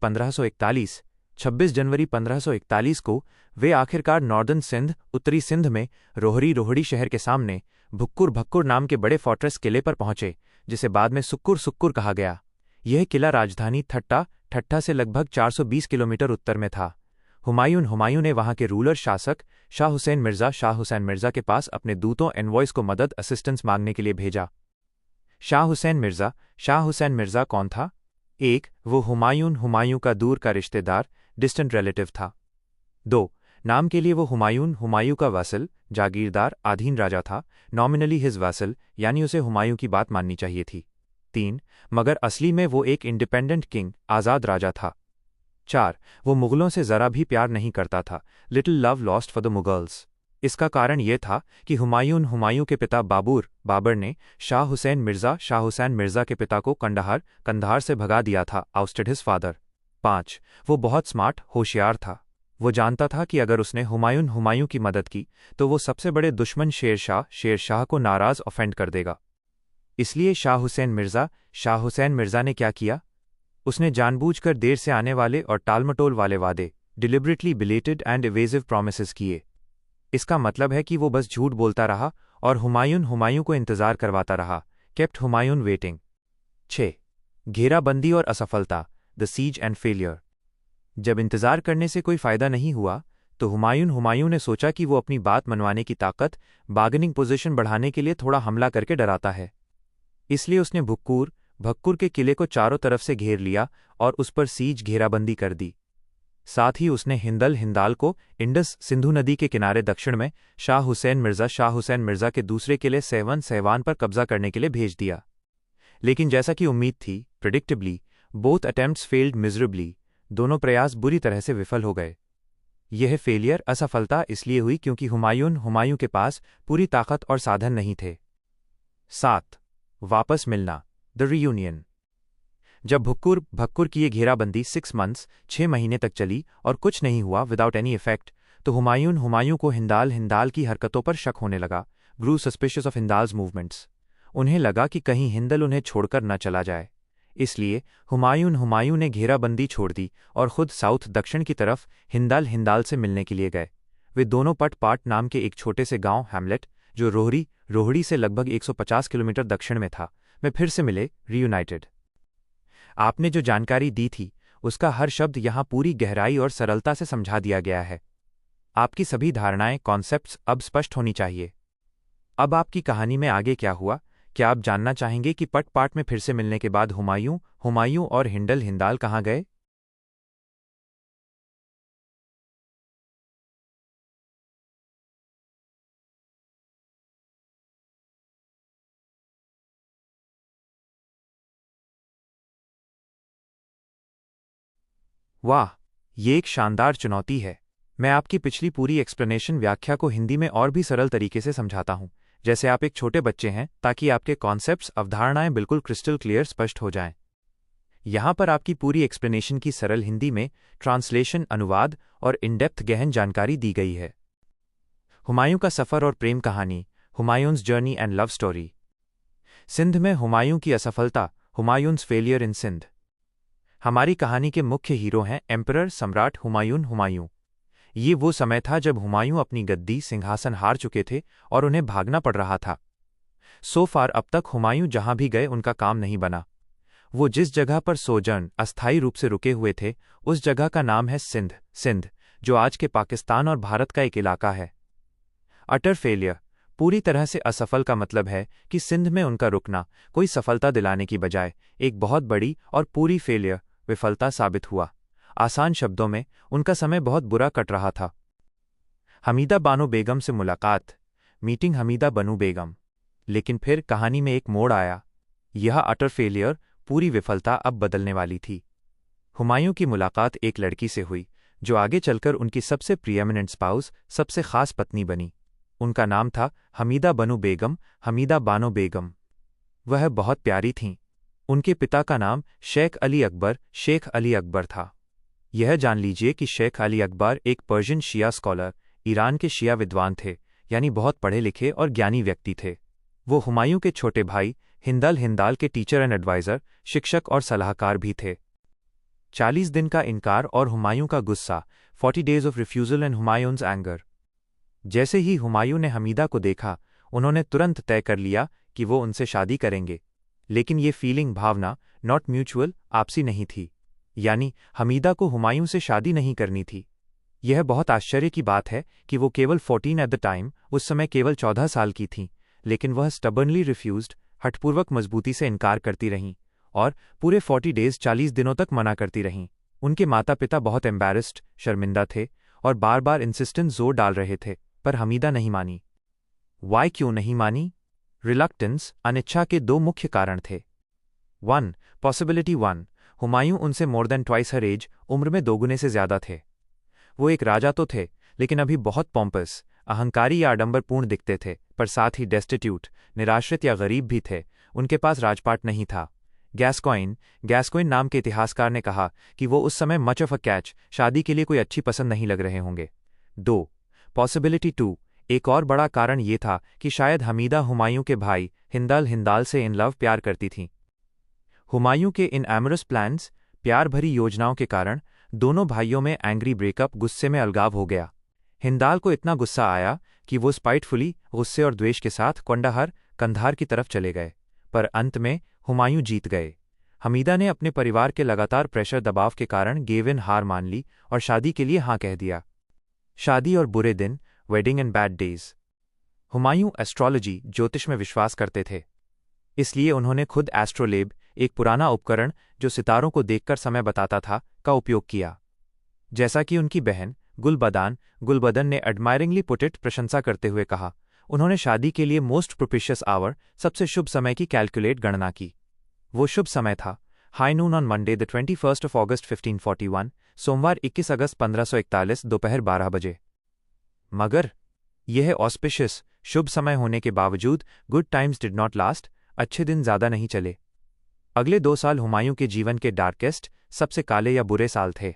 1541 को वे आखिरकार नॉर्दर्न सिंध, उत्तरी सिंध में रोहड़ी शहर के सामने भक्कुर नाम के बड़े फोर्ट्रेस किले पर पहुंचे, जिसे बाद में सुक्कुर कहा गया। यह किला राजधानी ठट्टा से लगभग 420 किलोमीटर उत्तर में था। हुमायूं ने वहां के रूलर शासक शाह हुसैन मिर्जा के पास अपने दूतों एनवॉयस को मदद असिस्टेंस मांगने के लिए भेजा। शाह हुसैन मिर्जा कौन था? 1 वो हुमायूं का दूर का रिश्तेदार, डिस्टेंट रिलेटिव था। 2 नाम के लिए वो हुमायूं का वासल, जागीरदार, अधीन राजा था, नॉमिनली हिज वासल, यानी उसे हुमायूं की बात माननी चाहिए थी। 3 मगर असली में वो एक इंडिपेंडेंट किंग, आज़ाद राजा था। 4 वो मुगलों से जरा भी प्यार नहीं करता था, little love lost for the Mughals. इसका कारण यह था कि हुमायूं के पिता बाबर ने शाह हुसैन मिर्जा के पिता को कंधार से भगा दिया था, आउस्टेड हिज फादर। 5 वो बहुत स्मार्ट, होशियार था। वो जानता था कि अगर उसने हुमायूं की मदद की तो वो सबसे बड़े दुश्मन शेरशाह को नाराज ऑफेंड कर देगा। इसलिए शाह हुसैन मिर्जा ने क्या किया? उसने जानबूझकर देर से आने वाले और टालमटोल वाले वादे, deliberately belated and evasive promises किए। इसका मतलब है कि वो बस झूठ बोलता रहा और हुमायूं को इंतजार करवाता रहा, केप्ट हुमायूं वेटिंग। 6 घेराबंदी और असफलता, द सीज एंड फेलियर। जब इंतजार करने से कोई फायदा नहीं हुआ तो हुमायूं ने सोचा कि वो अपनी बात मनवाने की ताकत, बार्गेनिंग पोजीशन बढ़ाने के लिए थोड़ा हमला करके डराता है। इसलिए उसने भक्कुर के किले को चारों तरफ से घेर लिया और उस पर सीज, घेराबंदी कर दी। साथ ही उसने हिंदाल को इंडस सिंधु नदी के किनारे दक्षिण में शाह हुसैन मिर्जा के दूसरे किले सेवान पर कब्जा करने के लिए भेज दिया। लेकिन जैसा कि उम्मीद थी, predictably, both attempts failed miserably, दोनों प्रयास बुरी तरह से विफल हो गए। यह फेलियर, असफलता इसलिए हुई क्योंकि हुमायूं के पास पूरी ताकत और साधन नहीं थे। 7 वापस मिलना, द रीयूनियन। जब भुक्कुर भक्कुर की ये घेराबंदी 6 मंथ्स 6 महीने तक चली और कुछ नहीं हुआ विदाउट एनी इफेक्ट, तो हुमायूं को हिंदाल की हरकतों पर शक होने लगा। ग्रू सस्पिशियस ऑफ हिंदाल्स मूवमेंट्स। उन्हें लगा कि कहीं हिंदल उन्हें छोड़कर न चला जाए। इसलिए हुमायूं ने घेराबंदी छोड़ दी और खुद साउथ दक्षिण की तरफ हिंदाल से मिलने के लिए गए। वे दोनों पाट नाम के एक छोटे से गांव हैमलेट, जो रोहड़ी से लगभग 150 किलोमीटर दक्षिण में था, में फिर से मिले, रीयूनाइटेड। आपने जो जानकारी दी थी उसका हर शब्द यहाँ पूरी गहराई और सरलता से समझा दिया गया है। आपकी सभी धारणाएं, कॉन्सेप्ट्स अब स्पष्ट होनी चाहिए। अब आपकी कहानी में आगे क्या हुआ? क्या आप जानना चाहेंगे कि पाट में फिर से मिलने के बाद हुमायूं और हिंदाल कहाँ गए? वाह, ये एक शानदार चुनौती है। मैं आपकी पिछली पूरी एक्सप्लेनेशन व्याख्या को हिंदी में और भी सरल तरीके से समझाता हूँ, जैसे आप एक छोटे बच्चे हैं, ताकि आपके कॉन्सेप्ट्स, अवधारणाएं बिल्कुल क्रिस्टल क्लियर स्पष्ट हो जाएं। यहाँ पर आपकी पूरी एक्सप्लेनेशन की सरल हिंदी में ट्रांसलेशन, अनुवाद और इनडेप्थ गहन जानकारी दी गई है। हुमायूं का सफ़र और प्रेम कहानी, Humayun's journey and love story. Sindh में हुमायूं की असफलता, हुमायूंस फेलियर इन सिंध। हमारी कहानी के मुख्य हीरो हैं एम्परर सम्राट हुमायूं। ये वो समय था जब हुमायूं अपनी गद्दी, सिंहासन हार चुके थे और उन्हें भागना पड़ रहा था। सो फार अब तक हुमायूं जहां भी गए उनका काम नहीं बना। वो जिस जगह पर सोजर्न, अस्थायी रूप से रुके हुए थे, उस जगह का नाम है सिंध, जो आज के पाकिस्तान और भारत का एक इलाका है। अटर फेलियर, पूरी तरह से असफल का मतलब है कि सिंध में उनका रुकना कोई सफलता दिलाने की बजाय एक बहुत बड़ी और पूरी फेलियर, विफलता साबित हुआ। आसान शब्दों में, उनका समय बहुत बुरा कट रहा था। हमीदा बानो बेगम से मुलाकात, मीटिंग हमीदा बनू बेगम। लेकिन फिर कहानी में एक मोड़ आया। यह अटर फेलियर, पूरी विफलता अब बदलने वाली थी। हुमायूं की मुलाकात एक लड़की से हुई, जो आगे चलकर उनकी सबसे प्रीएमिनेंट स्पाउस, सबसे खास पत्नी बनी। उनका नाम था हमीदा बानो बेगम। वह बहुत प्यारी थीं। उनके पिता का नाम शेख अली अकबर था। यह जान लीजिए कि शेख अली अकबर एक पर्शियन शिया स्कॉलर, ईरान के शिया विद्वान थे, यानी बहुत पढ़े लिखे और ज्ञानी व्यक्ति थे। वो हुमायूं के छोटे भाई हिंदाल के टीचर एंड एडवाइज़र, शिक्षक और सलाहकार भी थे। 40 दिन का इनकार और हुमायूं का गुस्सा, 40 days of refusal and Humayun's anger. जैसे ही हुमायूं ने हमीदा को देखा, उन्होंने तुरंत तय कर लिया कि वो उनसे शादी करेंगे। लेकिन ये फीलिंग, भावना, नॉट म्यूचुअल, आपसी नहीं थी। यानी हमीदा को हुमायूं से शादी नहीं करनी थी। यह बहुत आश्चर्य की बात है कि वो केवल 14 एट द टाइम, उस समय केवल 14 साल की थीं, लेकिन वह स्टबर्नली रिफ्यूज्ड, हठपूर्वक मजबूती से इनकार करती रहीं और पूरे 40 days 40 दिनों तक मना करती रहीं। उनके माता पिता बहुत एम्बैरेस्ड, शर्मिंदा थे और बार बार इंसिस्टेंस जोर डाल रहे थे, पर हमीदा नहीं मानी। वाई क्यों नहीं मानी? रिलक्टेंस, अनिच्छा के 2 मुख्य कारण थे। 1. पॉसिबिलिटी 1, हुमायूं उनसे मोर देन ट्वाइस हर एज, उम्र में 2 गुने से ज्यादा थे। वो एक राजा तो थे, लेकिन अभी बहुत पॉम्पस, अहंकारी या आडंबरपूर्ण दिखते थे, पर साथ ही डेस्टिट्यूट, निराश्रित या गरीब भी थे। उनके पास राजपाट नहीं था। गैस्कोइन नाम के इतिहासकार ने कहा कि वो उस समय मच ऑफ अ कैच, शादी के लिए कोई अच्छी पसंद नहीं लग रहे होंगे। 2. पॉसिबिलिटी 2, एक और बड़ा कारण ये था कि शायद हमीदा हुमायूं के भाई हिंदाल से इन लव, प्यार करती थीं। हुमायूं के इन एमरस प्लान्स, प्यार भरी योजनाओं के कारण दोनों भाइयों में एंग्री ब्रेकअप, गुस्से में अलगाव हो गया। हिंदाल को इतना गुस्सा आया कि वो स्पाइटफुली, गुस्से और द्वेष के साथ कंधार की तरफ चले गए, पर अंत में हुमायूं जीत गए। हमीदा ने अपने परिवार के लगातार प्रेशर दबाव के कारण गेविन हार मान ली और शादी के लिए हाँ कह दिया। शादी और बुरे दिन, wedding and bad days. Humayun astrology, ज्योतिष में विश्वास करते थे, इसलिए उन्होंने खुद एस्ट्रोलेब, एक पुराना उपकरण जो सितारों को देखकर समय बताता था, का उपयोग किया। जैसा कि उनकी बहन गुलबदन ने एडमायरिंगली पुटिट, प्रशंसा करते हुए कहा, उन्होंने शादी के लिए मोस्ट प्रोपिशियस आवर, सबसे शुभ समय की कैलकुलेट गणना की। वो शुभ समय था high Noon on Monday the 21 of August 1541, सोमवार 21 अगस्त 1541, दोपहर 12 बजे। मगर यह ऑस्पिशियस, शुभ समय होने के बावजूद good times did not last, अच्छे दिन ज्यादा नहीं चले। अगले 2 साल हुमायूं के जीवन के डार्केस्ट, सबसे काले या बुरे साल थे।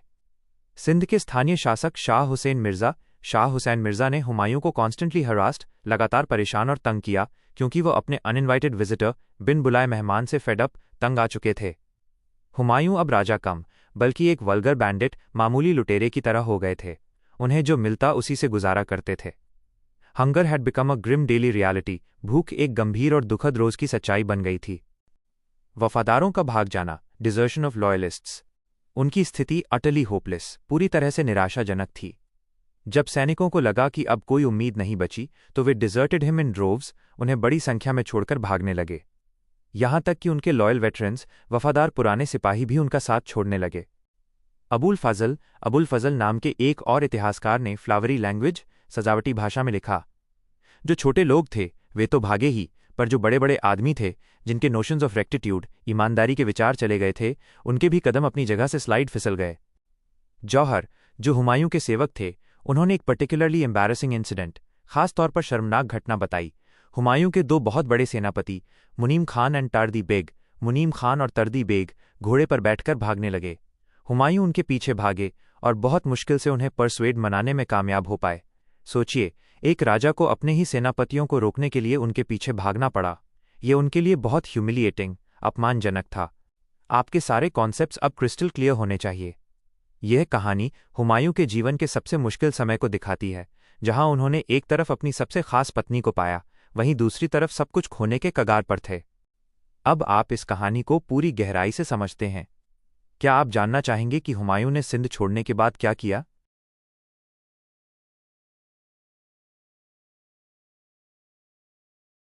सिंध के स्थानीय शासक शाह हुसैन मिर्ज़ा ने हुमायूं को कॉन्स्टेंटली हरास्ड, लगातार परेशान और तंग किया, क्योंकि वो अपने अनइनवाइटेड विजिटर, बिन बुलाए मेहमान से फेडअप, तंग आ चुके थे। हुमायूं अब राजा कम, बल्कि एक वल्गर बैंडिट, मामूली लुटेरे की तरह हो गए थे। उन्हें जो मिलता उसी से गुजारा करते थे। Hunger had become a grim daily reality, भूख एक गंभीर और दुखद रोज की सच्चाई बन गई थी। वफादारों का भाग जाना, डिजर्शन ऑफ लॉयलिस्ट्स। उनकी स्थिति अटली होपलेस, पूरी तरह से निराशाजनक थी। जब सैनिकों को लगा कि अब कोई उम्मीद नहीं बची, तो वे डिजर्टेड हिम इन ड्रोव्स, उन्हें बड़ी संख्या में छोड़कर भागने लगे। यहां तक कि उनके लॉयल वेटरन्स, वफादार पुराने सिपाही भी उनका साथ छोड़ने लगे। अबुल फजल नाम के एक और इतिहासकार ने फ्लावरी लैंग्वेज, सजावटी भाषा में लिखा, जो छोटे लोग थे वे तो भागे ही, पर जो बड़े बड़े आदमी थे, जिनके नोशंस ऑफ रेक्टिट्यूड, ईमानदारी के विचार चले गए थे, उनके भी कदम अपनी जगह से स्लाइड फिसल गए। जौहर, जो हुमायूं के सेवक थे, उन्होंने एक पर्टिकुलरली एम्बैरेसिंग इंसिडेंट, खास तौर पर शर्मनाक घटना बताई। हुमायूं के 2 बहुत बड़े सेनापति, मुनीम खान और तर्दी बेग, घोड़े पर बैठकर भागने लगे। हुमायूं उनके पीछे भागे और बहुत मुश्किल से उन्हें परसुएड मनाने में कामयाब हो पाए। सोचिए, एक राजा को अपने ही सेनापतियों को रोकने के लिए उनके पीछे भागना पड़ा। ये उनके लिए बहुत ह्यूमिलिएटिंग, अपमानजनक था। आपके सारे कॉन्सेप्ट्स अब क्रिस्टल क्लियर होने चाहिए। यह कहानी हुमायूं के जीवन के सबसे मुश्किल समय को दिखाती है, जहां उन्होंने एक तरफ अपनी सबसे खास पत्नी को पाया, वहीं दूसरी तरफ सब कुछ खोने के कगार पर थे। अब आप इस कहानी को पूरी गहराई से समझते हैं। क्या आप जानना चाहेंगे कि हुमायूं ने सिंध छोड़ने के बाद क्या किया?